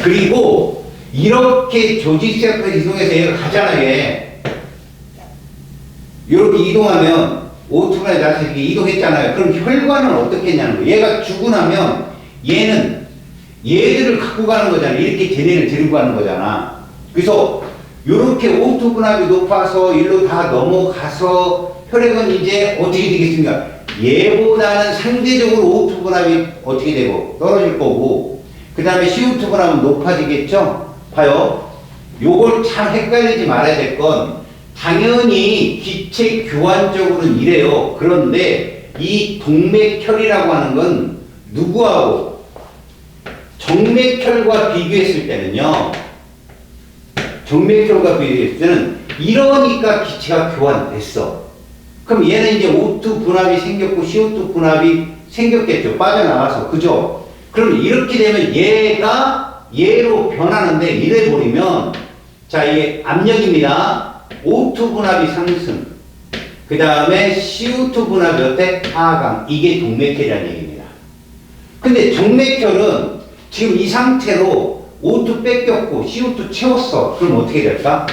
그리고 이렇게 조직세포에서 이동해서 얘가 가잖아요. 얘. 이렇게 이동하면 O2 분압이 나서 이렇게 이동했잖아요. 그럼 혈관은 어떻게 했냐는 거예요. 얘가 죽고 나면 얘는 얘들을 갖고 가는 거잖아. 이렇게 쟤네를 데리고 가는 거잖아. 그래서 이렇게 O2 분압이 높아서 일로 다 넘어가서 혈액은 이제 어떻게 되겠습니까? 얘보다는 상대적으로 O2 분압이 어떻게 되고 떨어질 거고, 그 다음에 CO2 분압은 높아지겠죠? 봐요. 요걸 참 헷갈리지 말아야 될 건, 당연히 기체 교환적으로는 이래요. 그런데 이 동맥혈이라고 하는 건 누구하고? 정맥혈과 비교했을 때는요, 정맥혈과 비교했을 때는 이러니까 기체가 교환됐어. 그럼 얘는 이제 O2 분압이 생겼고 CO2 분압이 생겼겠죠. 빠져나가서. 그죠? 그럼 이렇게 되면 얘가 얘로 변하는데 이래 버리면 자, 이게 압력입니다. O2 분압이 상승. 그 다음에 CO2 분압이 어때? 하강. 이게 동맥혈이라는 얘기입니다. 근데 정맥혈은 지금 이 상태로 O2 뺏겼고 CO2 채웠어. 그럼 어떻게 될까?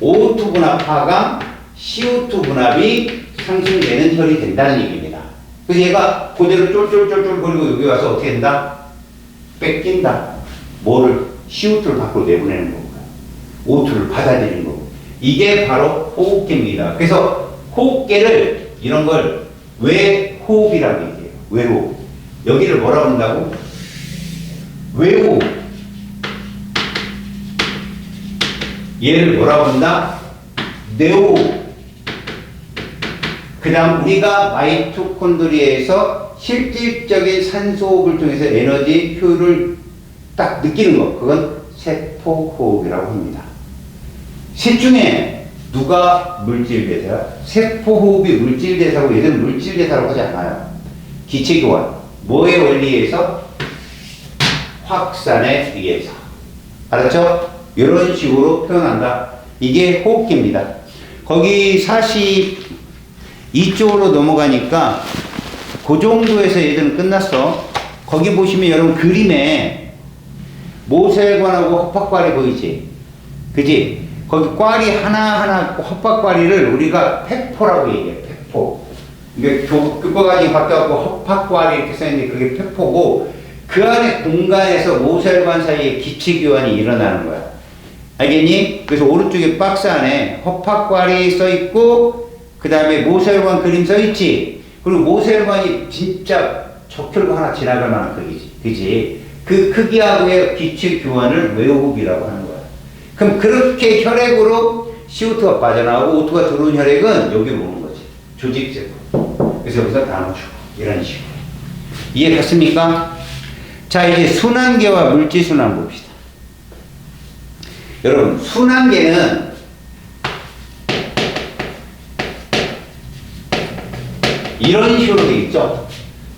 O2 분압 하강, CO2 분압이 상승되는 혈이 된다는 얘기입니다. 그래서 얘가 그대로 쫄쫄쫄쫄 거리고 여기 와서 어떻게 된다? 뺏긴다. 뭐를? CO2를 밖으로 내보내는 거고요. O2를 받아들이는 거고. 이게 바로 호흡기입니다. 그래서 호흡기를 이런 걸 외호흡이라고 얘기해요. 외호흡. 여기를 뭐라고 한다고? 외호흡. 얘를 뭐라고 한다? 내호흡. 그 다음 우리가 마이토콘드리아에서 실질적인 산소호흡을 통해서 에너지 효율을 딱 느끼는 것. 그건 세포호흡이라고 합니다. 셋 중에 누가 물질대사야? 세포호흡이 물질대사고 얘들은 물질대사라고 하지 않아요. 기체교환. 뭐의 원리에서? 확산에 의해서. 알았죠? 이런 식으로 표현한다. 이게 호흡기입니다. 거기 42쪽으로 넘어가니까 그 정도에서 얘들은 끝났어. 거기 보시면 여러분 그림에 모세혈관하고 허파과리 보이지? 그지? 거기 꽈리 하나하나 허파과리를 우리가 폐포라고 얘기해. 폐포. 이게 교과까지 바뀌어갖고 허파과리 이렇게 써있는데 그게 폐포고 그 안에 공간에서 모세혈관 사이에 기체교환이 일어나는 거야. 알겠니? 그래서 오른쪽에 박스 안에 허파과리 써있고 그 다음에 모세혈관 그림 써있지? 그리고 모세혈관이 진짜 적혈구 하나 지나갈 만한 크기지. 그지? 그 크기하고의 기체 교환을 외호흡이라고 하는 거야. 그럼 그렇게 혈액으로 CO2가 빠져나오고 O2가 들어온 혈액은 여기로 오는 거지. 조직세포. 그래서 여기서 나눠주고 이런 식으로. 이해 갔습니까? 자, 이제 순환계와 물질순환 봅시다. 여러분, 순환계는 이런 식으로 돼 있죠?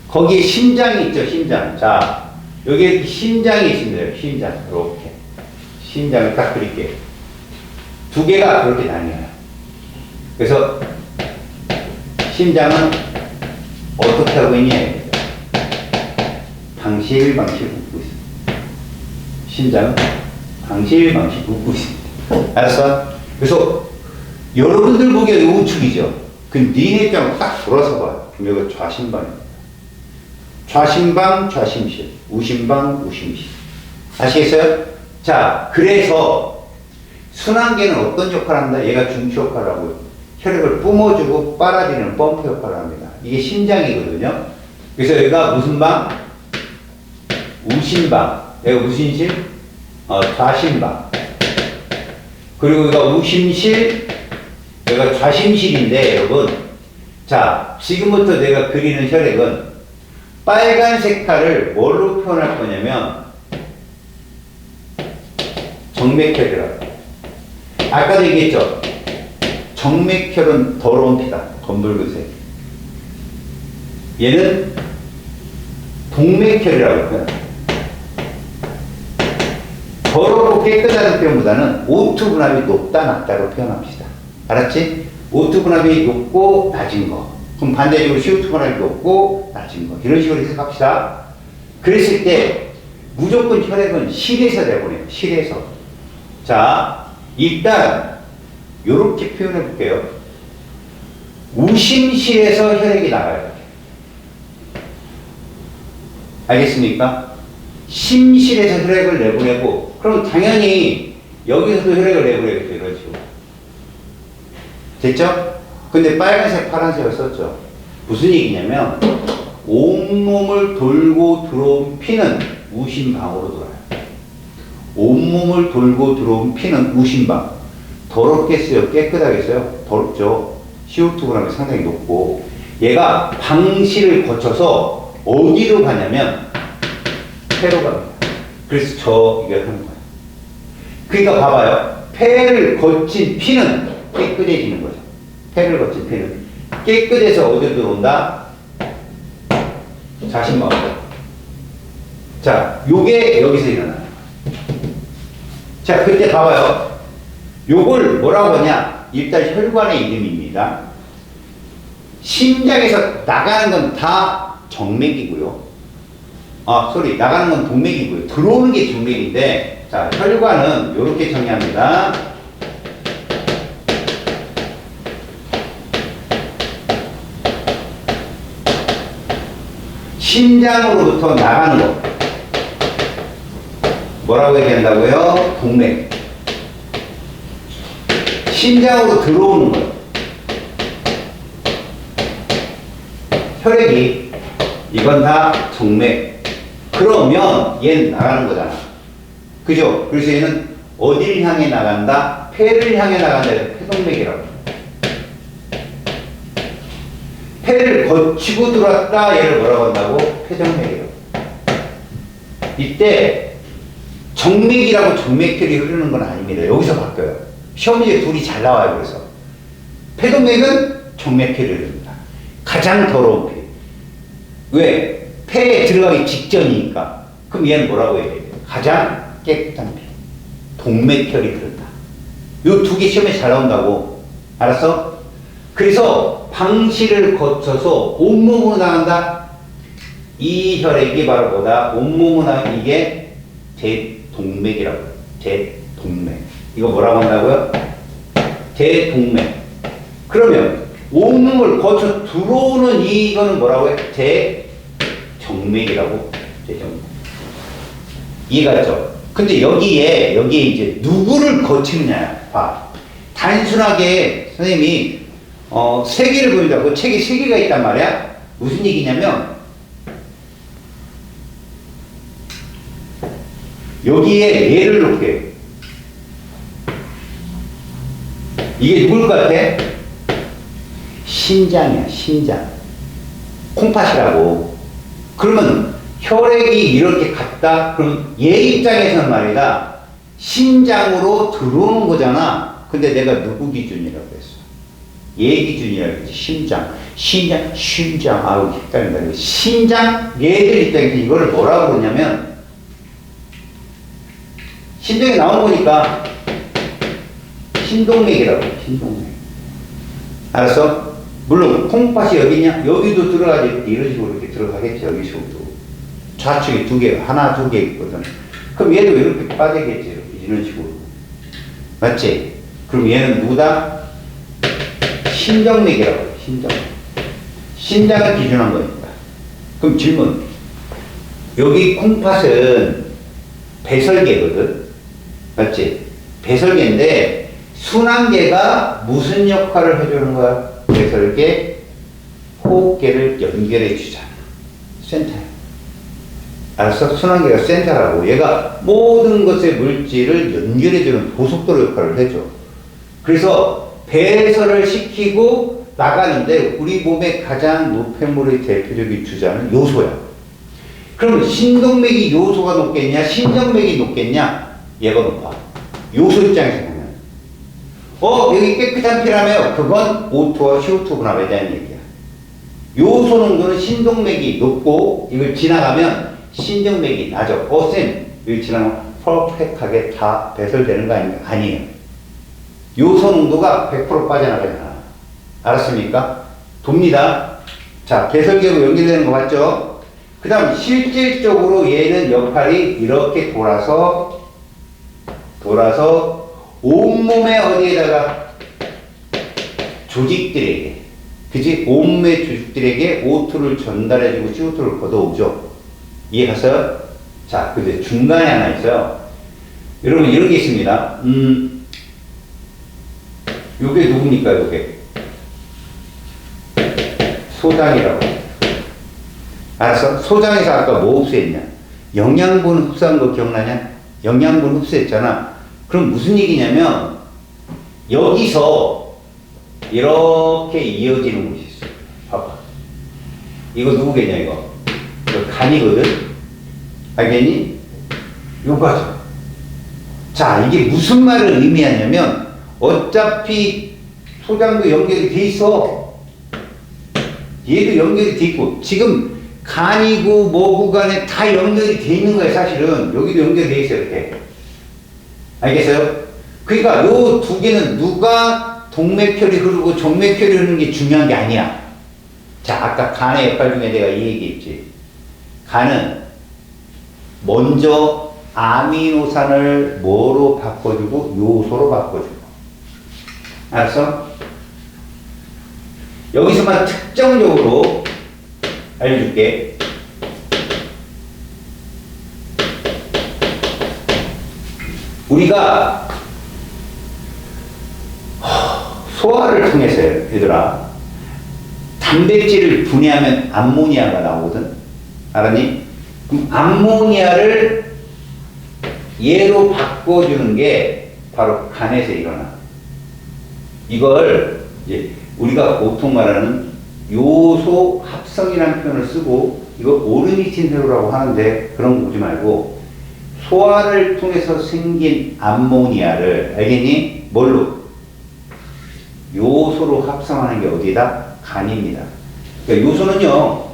거기에 심장이 있죠, 심장. 자, 여기에 심장이 있습니다. 심장. 이렇게. 심장을 딱 그릴게요. 두 개가 그렇게 나뉘어요. 그래서 심장은 어떻게 하고 있냐? 방실방실 붓고 있습니다. 심장은 방실방실 붓고 있습니다. 알았어? 그래서 여러분들 보기에 우측이죠? 그 니네 입장으로 딱 돌아서 봐요. 여기가 좌심방입니다. 좌심방, 좌심실. 우심방, 우심실. 아시겠어요? 자, 그래서 순환계는 어떤 역할을 한다? 얘가 중추 역할을 하고요. 혈액을 뿜어주고 빨아들이는 펌프 역할을 합니다. 이게 심장이거든요. 그래서 여기가 무슨 방? 우심방. 여기가 무슨 실? 좌심방. 그리고 여기가 우심실, 여기가 좌심실인데, 여러분. 자, 지금부터 내가 그리는 혈액은 빨간 색깔을 뭘로 표현할 거냐면, 정맥혈이라고. 아까도 얘기했죠? 정맥혈은 더러운 피다. 검붉은색. 얘는 동맥혈이라고 표현합니다. 더럽고 깨끗하다는 표현보다는 O2 분압이 높다, 낮다로 표현합시다. 알았지? O2 분압이 높고 낮은 거. 그럼 반대적으로 CO2 분압이 높고 낮은 거. 이런 식으로 해석합시다. 그랬을 때 무조건 혈액은 실에서 내보내요. 실에서. 자, 일단 이렇게 표현해 볼게요. 우심실에서 혈액이 나가요. 알겠습니까? 심실에서 혈액을 내보내고, 그럼 당연히 여기서도 혈액을 내보내겠죠. 이런 식으로. 됐죠? 근데 빨간색, 파란색을 썼죠. 무슨 얘기냐면, 온몸을 돌고 들어온 피는 우심방으로 돌아요. 온몸을 돌고 들어온 피는 우심방. 더럽겠어요? 깨끗하겠어요? 더럽죠. CO2 분압이 상당히 높고, 얘가 방실을 거쳐서 어디로 가냐면 폐로 갑니다. 그래서 이걸 하는 거예요. 그러니까 봐봐요. 폐를 거친 피는 깨끗해지는 거죠. 폐를 거친 피는 깨끗해서 어디로 들어온다? 자신마음. 자, 요게 여기서 일어나요. 자, 그때 봐봐요. 요걸 뭐라고 하냐? 일단 혈관의 이름입니다. 심장에서 나가는 건 다 정맥이고요. 나가는 건 동맥이고요. 들어오는 게 정맥인데, 자, 혈관은 이렇게 정의합니다. 심장으로부터 나가는 거. 뭐라고 얘기한다고요? 동맥. 심장으로 들어오는 거. 혈액이. 이건 다 정맥. 그러면 얘는 나가는 거잖아. 그죠? 그래서 얘는 어디를 향해 나간다? 폐를 향해 나간다. 폐동맥이라고. 폐를 거치고 들어왔다. 얘를 뭐라고 한다고? 폐정맥이라고. 이때 정맥이라고 정맥혈이 흐르는 건 아닙니다. 여기서 바뀌어요. 시험 문제 둘이 잘 나와요. 그래서 폐동맥은 정맥혈이 흐릅니다. 가장 더러운 피. 왜? 폐에 들어가기 직전이니까. 그럼 얘는 뭐라고 해야 돼요? 가장 깨끗한 피. 동맥혈이 흐른다. 요 두 개 시험에 잘 나온다고. 알았어? 그래서 방실을 거쳐서 온몸으로 나간다. 이 혈액이 바로 뭐다? 온몸으로 나가는 이게 대동맥이라고 해요. 대동맥. 이거 뭐라고 한다고요? 대동맥. 그러면 온몸을 거쳐 들어오는 이거는 뭐라고 해요? 대정맥이라고. 대정맥. 이해갔죠? 근데 여기에 이제 누구를 거치느냐. 봐. 단순하게 선생님이 세 개를 보인다고. 책에 세 개가 있단 말이야. 무슨 얘기냐면 여기에 얘를 놓을게요. 이게 누굴 것 같아? 신장이야, 신장. 콩팥이라고. 그러면 혈액이 이렇게 갔다? 그럼 얘 입장에서는 말이다. 신장으로 들어오는 거잖아. 근데 내가 누구 기준이라고 했어? 얘 기준이라고 했지. 심장. 아우, 헷갈린다. 신장, 얘들 입장에서 이거를 뭐라고 그러냐면, 신장에 나온 거니까, 신동맥이라고 해. 신동맥. 알았어? 물론 콩팥이 여기 있냐? 여기도 들어가지. 이런 식으로 이렇게 들어가겠지. 여기 식으로. 좌측에 두 개, 하나, 두 개 있거든. 그럼 얘도 이렇게 빠지겠지. 이런 식으로. 맞지? 그럼 얘는 누구다? 신정맥이라고 해요. 신정맥. 신장을 기준한 거니까. 그럼 질문. 여기 콩팥은 배설계거든. 맞지? 배설계인데 순환계가 무슨 역할을 해주는 거야? 배설계, 호흡계를 연결해 주잖아. 센터야. 알았어? 순환계가 센터라고. 얘가 모든 것의 물질을 연결해 주는 고속도로 역할을 해줘. 그래서 배설을 시키고 나가는데 우리 몸의 가장 노폐물의 대표적인 주자는 요소야. 그럼 신동맥이 요소가 높겠냐? 신정맥이 높겠냐? 얘가 높아. 요소 입장에서 보면. 여기 깨끗한 피라며? 그건 O2와 CO2 분압에 대한 얘기야. 요소 농도는 신동맥이 높고 이걸 지나가면 신정맥이 낮아. 쌤, 이걸 지나가면 퍼펙트하게 다 배설되는 거 아닌가? 아니에요. 요소 농도가 100% 빠져나가잖아. 알았습니까? 돕니다. 자, 배설계로 연결되는 거 맞죠? 그 다음 실질적으로 얘는 역할이 이렇게 돌아서 온몸의 어디에다가 조직들에게, 그치? 온몸의 조직들에게 O2를 전달해주고 CO2를 걷어오죠. 이해갔어요? 자, 근데 중간에 하나 있어요. 여러분 이런 게 있습니다. 요게 누굽니까? 요게 소장이라고. 알았어? 소장에서 아까 뭐 흡수했냐? 영양분 흡수한 거 기억나냐? 영양분 흡수했잖아. 그럼 무슨 얘기냐면 여기서 이렇게 이어지는 곳이 있어. 봐봐. 이거 누구겠냐 이거? 이거 간이거든? 알겠니? 요거죠. 자, 이게 무슨 말을 의미하냐면 어차피 소장도 연결이 돼 있어. 얘도 연결이 돼 있고 지금 간이고 뭐고 간에 다 연결이 돼 있는 거예요. 사실은 여기도 연결이 돼 있어요. 이렇게. 알겠어요? 그러니까 요 두 개는 누가 동맥혈이 흐르고 정맥혈이 흐르는 게 중요한 게 아니야. 자, 아까 간의 역할 중에 내가 이 얘기했지. 간은 먼저 아미노산을 뭐로 바꿔주고 요소로 바꿔주고. 알았어? 여기서만 특정적으로 알려줄게. 우리가 소화를 통해서요, 얘들아. 단백질을 분해하면 암모니아가 나오거든. 알았니? 그럼 암모니아를 얘로 바꿔주는 게 바로 간에서 일어나. 이걸 이제 우리가 보통 말하는 요소 합성이라는 표현을 쓰고 이거 오르니틴 회로라고 하는데 그런 거 보지 말고 소화를 통해서 생긴 암모니아를 알겠니? 뭘로? 요소로 합성하는 게 어디다? 간입니다. 그러니까 요소는요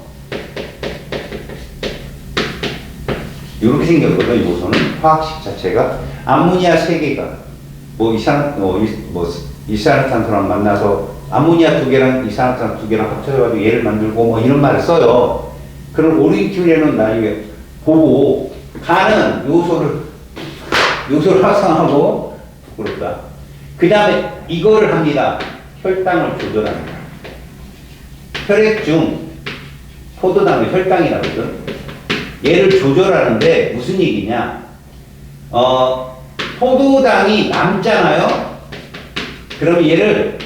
이렇게 생겼거든. 요소는 화학식 자체가 암모니아 3개가 이산화탄소랑 만나서 아모니아 2개랑 이산화탄소 2개랑 합쳐가지고 얘를 만들고 뭐 이런 말을 써요. 그럼 오리엔티브에는 나중에 보고 간은 요소를 합성하고 부끄럽다. 그 다음에 이거를 합니다. 혈당을 조절합니다. 혈액 중 포도당을 혈당이라고 하거든. 얘를 조절하는데 무슨 얘기냐? 포도당이 남잖아요. 그럼 얘를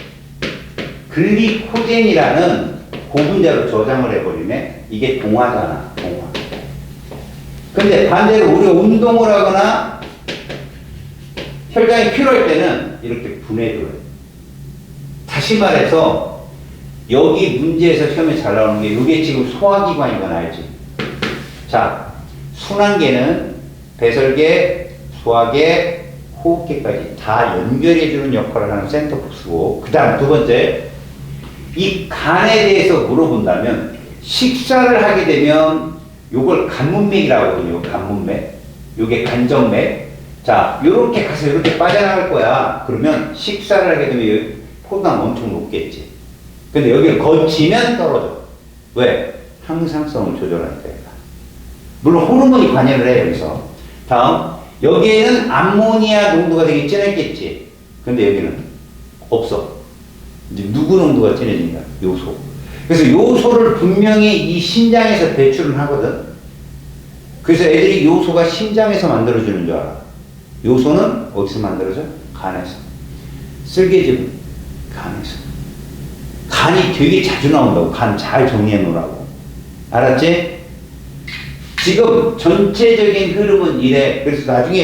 글리코젠이라는 고분자로 저장을 해버리네. 이게 동화잖아, 동화. 근데 반대로 우리가 운동을 하거나 혈당이 필요할 때는 이렇게 분해줘요. 다시 말해서 여기 문제에서 시험에 잘 나오는 게 이게 지금 소화기관인 건 알지? 자, 순환계는 배설계, 소화계, 호흡계까지 다 연결해주는 역할을 하는 센터포스고, 그 다음 두 번째, 이 간에 대해서 물어본다면 식사를 하게 되면 요걸 간문맥이라고 하거든요. 간문맥. 요게 간정맥. 자, 요렇게 가서 이렇게 빠져나갈 거야. 그러면 식사를 하게 되면 포도당 엄청 높겠지. 근데 여기를 거치면 떨어져. 왜? 항상성을 조절하니까. 물론 호르몬이 관여를 해, 여기서. 다음, 여기에는 암모니아 농도가 되게 진했겠지. 근데 여기는 없어. 이제 누구 농도가 진해진다? 요소. 그래서 요소를 분명히 이 심장에서 배출을 하거든. 그래서 애들이 요소가 심장에서 만들어주는 줄 알아. 요소는 어디서 만들어져? 간에서. 쓸개즙은 간에서. 간이 되게 자주 나온다고. 간 잘 정리해 놓으라고. 알았지? 지금 전체적인 흐름은 이래. 그래서 나중에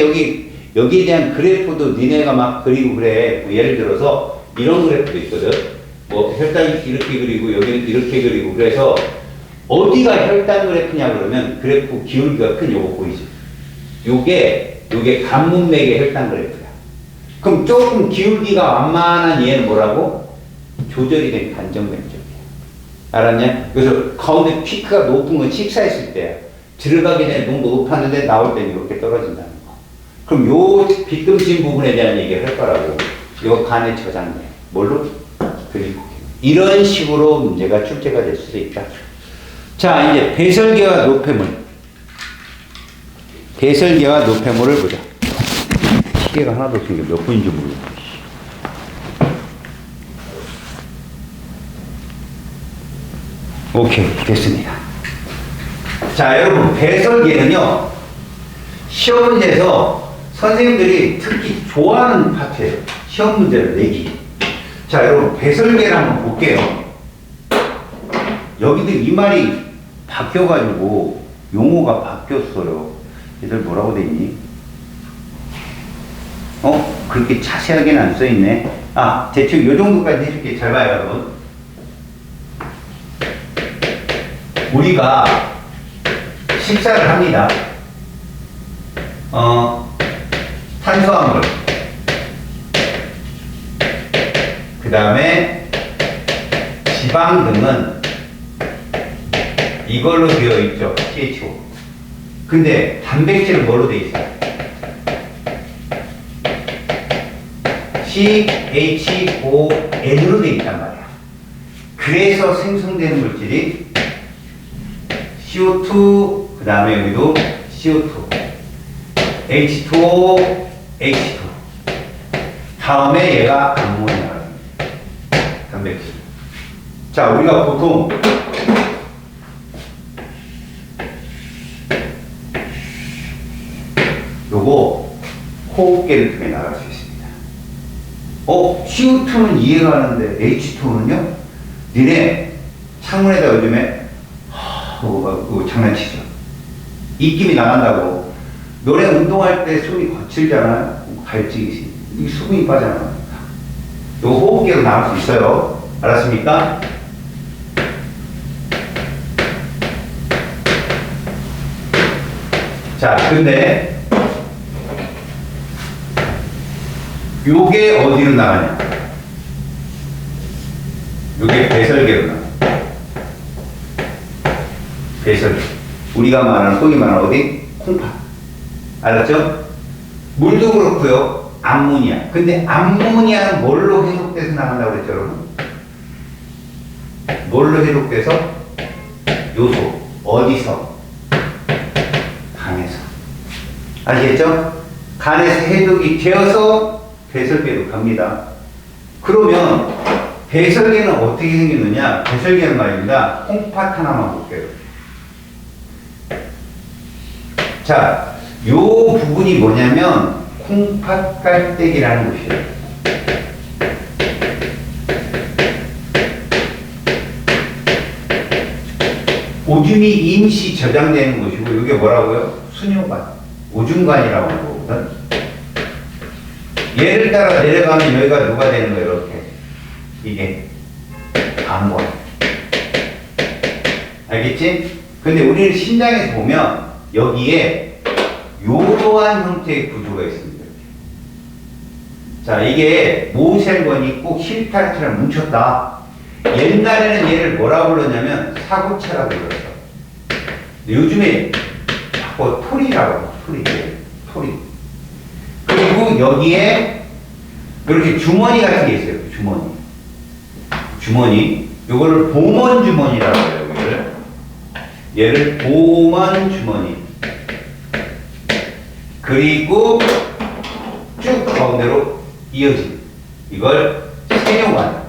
여기에 대한 그래프도 니네가 막 그리고 그래. 뭐 예를 들어서 이런 그래프도 있거든. 뭐 혈당이 이렇게 그리고 여기는 이렇게 그리고. 그래서 어디가 혈당 그래프냐 그러면 그래프 기울기가 큰 요거 보이지? 요게 간문맥의 혈당 그래프야. 그럼 조금 기울기가 완만한 얘는 뭐라고? 조절이 된 간정맥 쪽이야. 알았냐? 그래서 가운데 피크가 높은 건 식사했을 때야. 들어가기 전에 농도 높았는데 나올 때는 이렇게 떨어진다는 거. 그럼 요 빗금신 부분에 대한 얘기를 할 거라고. 이거 간의 저장맥. 뭘로? 글리코겐. 이런 식으로 문제가 출제가 될 수도 있다. 자, 이제 배설계와 노폐물. 배설계와 노폐물을 보자. 시계가 하나도 없으니까 몇 분인지 모르겠어. 오케이, 됐습니다. 자, 여러분, 배설계는요, 시험 문제에서 선생님들이 특히 좋아하는 파트예요. 시험 문제를 내기. 자, 여러분, 배설계를 한번 볼게요. 여기도 이 말이 바뀌어가지고 용어가 바뀌었어요. 얘들 뭐라고 돼 있니? 그렇게 자세하게는 안 써있네. 아, 대충 요 정도까지 해줄게. 잘 봐요, 여러분. 우리가 식사를 합니다. 탄수화물, 그 다음에 지방 등은 이걸로 되어 있죠. CHO. 근데 단백질은 뭘로 되어 있어요? CHON으로 되어 있단 말이야. 그래서 생성되는 물질이 CO2, 그 다음에 여기도 CO2, H2O, H2. 다음에 얘가 암모니아가 단백질. 자, 우리가 보통 요거 호흡기를 통해 나갈 수 있습니다. CO2는 이해가 가는데 H2는요? 니네 창문에다 요즘에 장난치죠. 입김이 나간다고. 노래 운동할 때 숨이 거칠잖아요. 갈증이 이 수분이 빠져나갑니다. 요 호흡기로 나갈 수 있어요. 알았습니까? 자, 근데 요게 어디로 나가냐? 요게 배설계로 나가. 배설계. 우리가 말하는, 소위 말하는 어디? 콩팥. 알았죠? 물도 그렇고요. 암모니아. 근데 암모니아는 뭘로 해독돼서 나간다고 그랬죠, 여러분? 뭘로 해독돼서? 요소. 어디서? 간에서. 아시겠죠? 간에서 해독이 되어서 배설계로 갑니다. 그러면 배설계는 어떻게 생겼느냐? 배설계는 말입니다. 콩팥 하나만 볼게요. 자, 요 부분이 뭐냐면 콩팥 깔때기라는 곳이에요. 오줌이 임시 저장되는 곳이고, 이게 뭐라고요? 수뇨관, 오줌관이라고 하는 거거든. 얘를 따라 내려가면 여기가 누가 되는 거예요? 이렇게. 이게 방광. 알겠지? 근데 우리는 심장에서 보면 여기에 요러한 형태의 구조가 있습니다. 자, 이게 모세혈관이 있고 실타래처럼 뭉쳤다. 옛날에는 얘를 뭐라고 불렀냐면 사구체라고 불렀어. 요즘에 자꾸 토리라고, 토리. 그리고 여기에 이렇게 주머니 같은 게 있어요. 주머니. 요거를 보먼 주머니라고 해요. 얘를 보먼 주머니. 그리고 쭉 가운데로 이어진 이걸 세뇨관.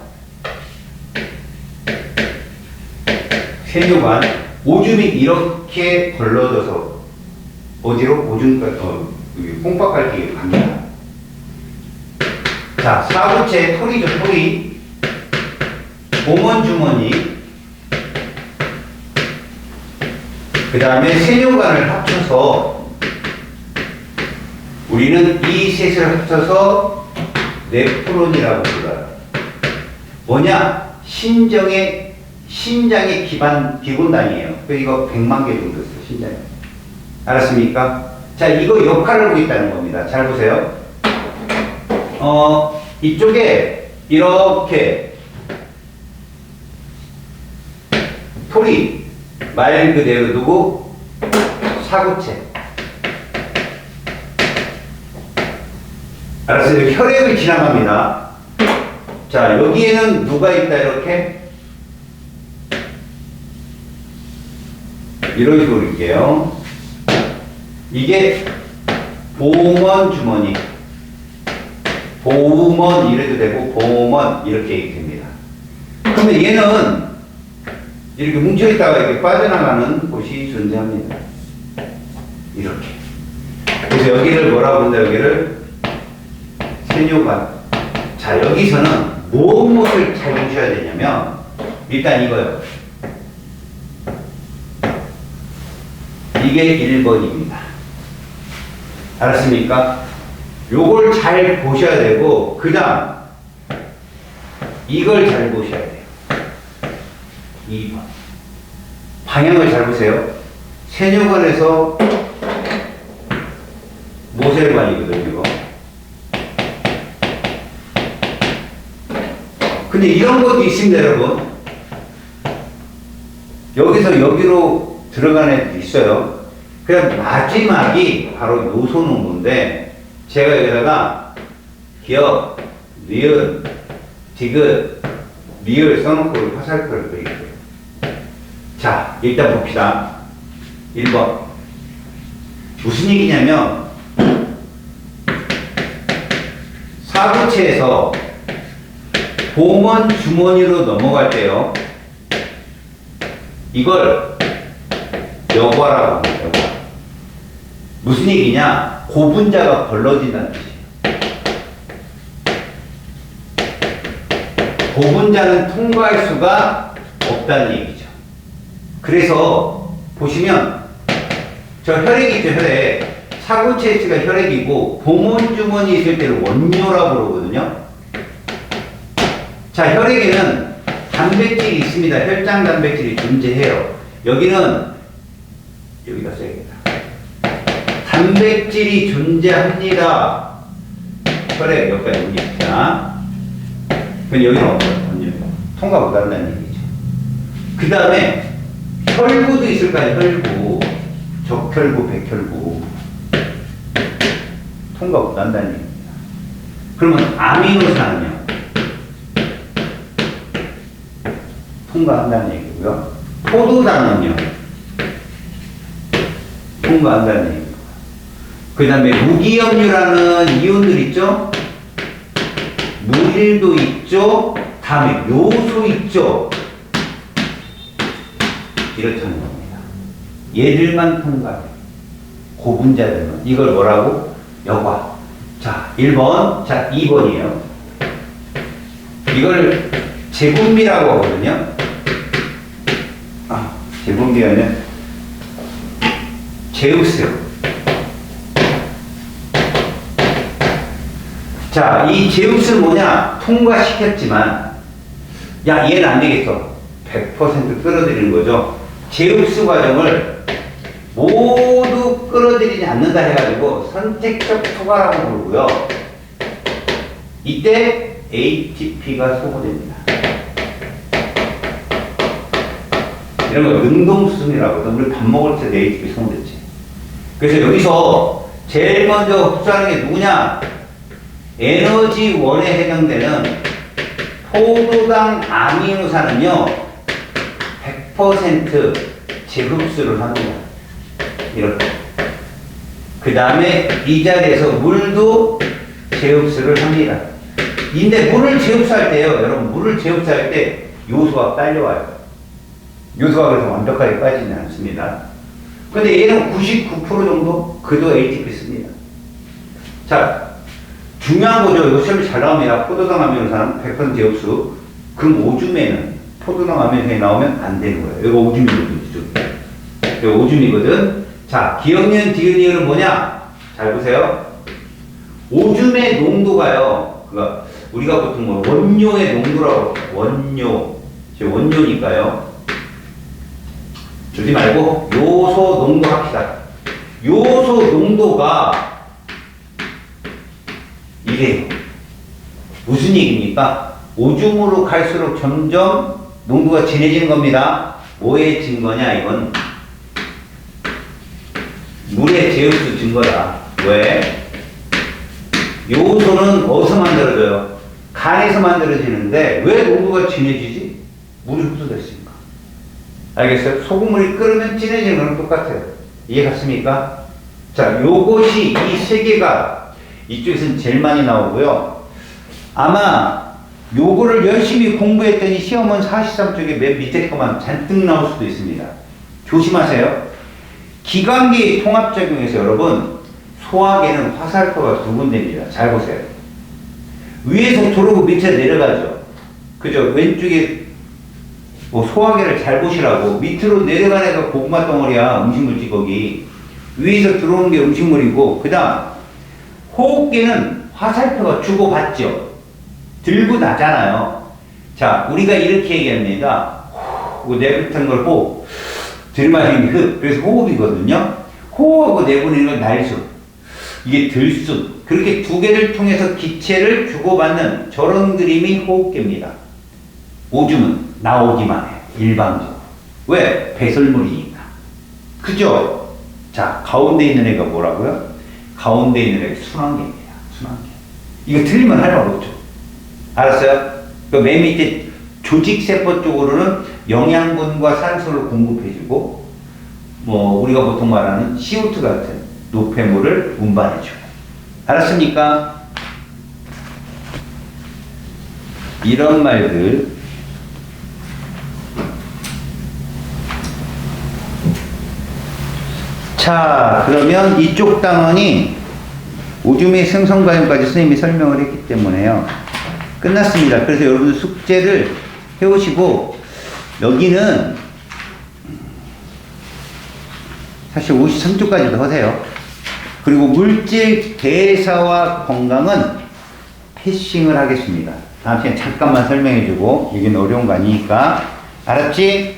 오줌이 이렇게 걸러져서 어디로? 콩팥 갈기에 갑니다. 자, 사구체 토리죠, 토리. 보먼 주머니. 그 다음에 세뇨관을 합쳐서 우리는 이 셋을 합쳐서 네프론이라고 불러요. 뭐냐? 심장의 기본단위예요. 이거 100만 개 정도 있어요, 심장에. 알았습니까? 자, 이거 역할을 하고 있다는 겁니다. 잘 보세요. 이쪽에 이렇게 토리 말 그대로 두고 사구체. 알았어요. 혈액을 지나갑니다. 자, 여기에는 누가 있다, 이렇게? 이런 식으로 볼게요. 이게 보먼 주머니. 보먼 이래도 되고, 보먼 이렇게 됩니다. 그러면 얘는 이렇게 뭉쳐있다가 이렇게 빠져나가는 곳이 존재합니다. 이렇게. 그래서 여기를 뭐라고 부른다, 여기를? 세뇨관. 자, 여기서는 무엇을 잘 보셔야 되냐면, 일단 이거요. 이게 1번입니다. 알았습니까? 요걸 잘 보셔야 되고, 그 다음, 이걸 잘 보셔야 돼요. 2번. 방향을 잘 보세요. 세뇨관에서 모세혈관이거든요, 이거. 근데 이런 것도 있습니다, 여러분. 여기서 여기로 들어가는 애도 있어요. 그냥 마지막이 바로 요소 농도인데, 제가 여기다가 기억, 니은, 디귿, 리을 써놓고 화살표를 그릴게요. 자, 일단 봅시다. 1번. 무슨 얘기냐면, 사구체에서 봉원 주머니로 넘어갈 때요. 이걸 여과라고 합니다. 여과. 무슨 얘기냐? 고분자가 벌러진다는 뜻이에요. 고분자는 통과할 수가 없다는 얘기죠. 그래서 보시면 저 혈액 있죠, 혈액. 사구체가 혈액이고 봉원 주머니 있을 때를 원료라고 그러거든요. 자, 혈액에는 단백질이 있습니다. 혈장 단백질이 존재해요. 여기는 여기다 써야겠다. 단백질이 존재합니다. 혈액 여기까지 옮깁시다. 그럼 여기는 없어요. 원료. 통과 못한다는 얘기죠. 그 다음에 혈구도 있을까요? 혈구. 적혈구, 백혈구. 통과 못한다는 얘기입니다. 그러면 아미노산은요? 통과한다는 얘기고요. 포도당은요? 통과한다는 얘기고. 그 다음에 무기염류라는 이온들 있죠? 물질도 있죠? 다음에 요소 있죠? 이렇다는 겁니다. 얘들만 통과해요. 고분자들만. 이걸 뭐라고? 여과. 자, 1번. 자, 2번이에요. 이걸 제분비라고 하거든요. 제분비가 아니라 제우스. 자, 이 제우스는 뭐냐? 통과시켰지만, 야, 얘는 안 되겠어. 100% 끌어들이는 거죠. 제우스 과정을 모두 끌어들이지 않는다 해가지고 선택적 투과라고 부르고요. 이때 ATP가 소모됩니다. 이런 걸 능동수승이라고 하거든. 우리 밥 먹을 때 ATP 소모됐지. 그래서 여기서 제일 먼저 흡수하는 게 누구냐? 에너지원에 해당되는 포도당 아미노산은요 100% 재흡수를 합니다. 이렇게. 그 다음에 이 자리에서 물도 재흡수를 합니다. 근데 물을 재흡수할 때요, 여러분, 물을 재흡수할 때 요소가 딸려와요. 요소가 그래서 완벽하게 빠지지 않습니다. 근데 얘는 99% 정도 그도 ATP 씁니다. 자, 중요한 거죠. 이거 시험이 잘 나옵니다. 포도당 아미노산은 100% 재흡수. 그럼 오줌에는 포도당 아미노산이 나오면 안 되는 거예요. 이거 오줌이거든. 이거 오줌이거든. 자, 기억니은 디귿니은은 뭐냐? 잘 보세요. 오줌의 농도가요. 그러니까 우리가 보통 뭐 원료의 농도라고 원료, 원료니까요. 주지 말고 요소 농도 합시다. 요소 농도가 이래요. 무슨 얘기입니까? 오줌으로 갈수록 점점 농도가 진해지는 겁니다. 뭐의 증거냐? 이건 물의 제흡수 증거다. 왜? 요소는 어디서 만들어져요? 간에서 만들어지는데 왜 농도가 진해지지? 물이 흡수됐으니까. 알겠어요? 소금물이 끓으면 진해지는 거랑 똑같아요. 이해 갔습니까? 자, 요것이 이 세 개가 이쪽에서는 제일 많이 나오고요. 아마 요거를 열심히 공부했더니 시험은 43쪽에 맨 밑에 것만 잔뜩 나올 수도 있습니다. 조심하세요. 기관기 통합작용에서 여러분 소화계는 화살표가 두 군데입니다. 잘 보세요. 위에서 들어오고 밑에 내려가죠. 그죠? 왼쪽에 뭐 소화계를 잘 보시라고 밑으로 내려가는 애가 고구마 덩어리야. 음식물 찌꺼기. 위에서 들어오는 게 음식물이고 그 다음 호흡기는 화살표가 주고받죠. 들고 나잖아요. 자, 우리가 이렇게 얘기합니다. 내뱉는 걸 호흡, 들이마시는 게 흡. 그래서 호흡이거든요. 호흡하고 내보내는 건 날수. 이게 들수. 그렇게 두 개를 통해서 기체를 주고받는 저런 그림이 호흡기입니다. 오줌은 나오기만 해. 일방적으로. 왜? 배설물이니까. 그죠? 자, 가운데 있는 애가 뭐라고요? 가운데 있는 애가 순환계입니다. 순환계. 이거 틀리면 할 말 없죠. 알았어요? 그 맨 밑에 조직세포 쪽으로는 영양분과 산소를 공급해주고, 뭐, 우리가 보통 말하는 CO2 같은 노폐물을 운반해주고. 알았습니까? 이런 말들. 자, 그러면 이쪽 단원이 오줌의 생성과정까지 선생님이 설명을 했기 때문에요. 끝났습니다. 그래서 여러분들 숙제를 해오시고, 여기는 사실 53쪽까지도 하세요. 그리고 물질 대사와 건강은 패싱을 하겠습니다. 다음 시간에 잠깐만 설명해주고, 여기는 어려운 거 아니니까. 알았지?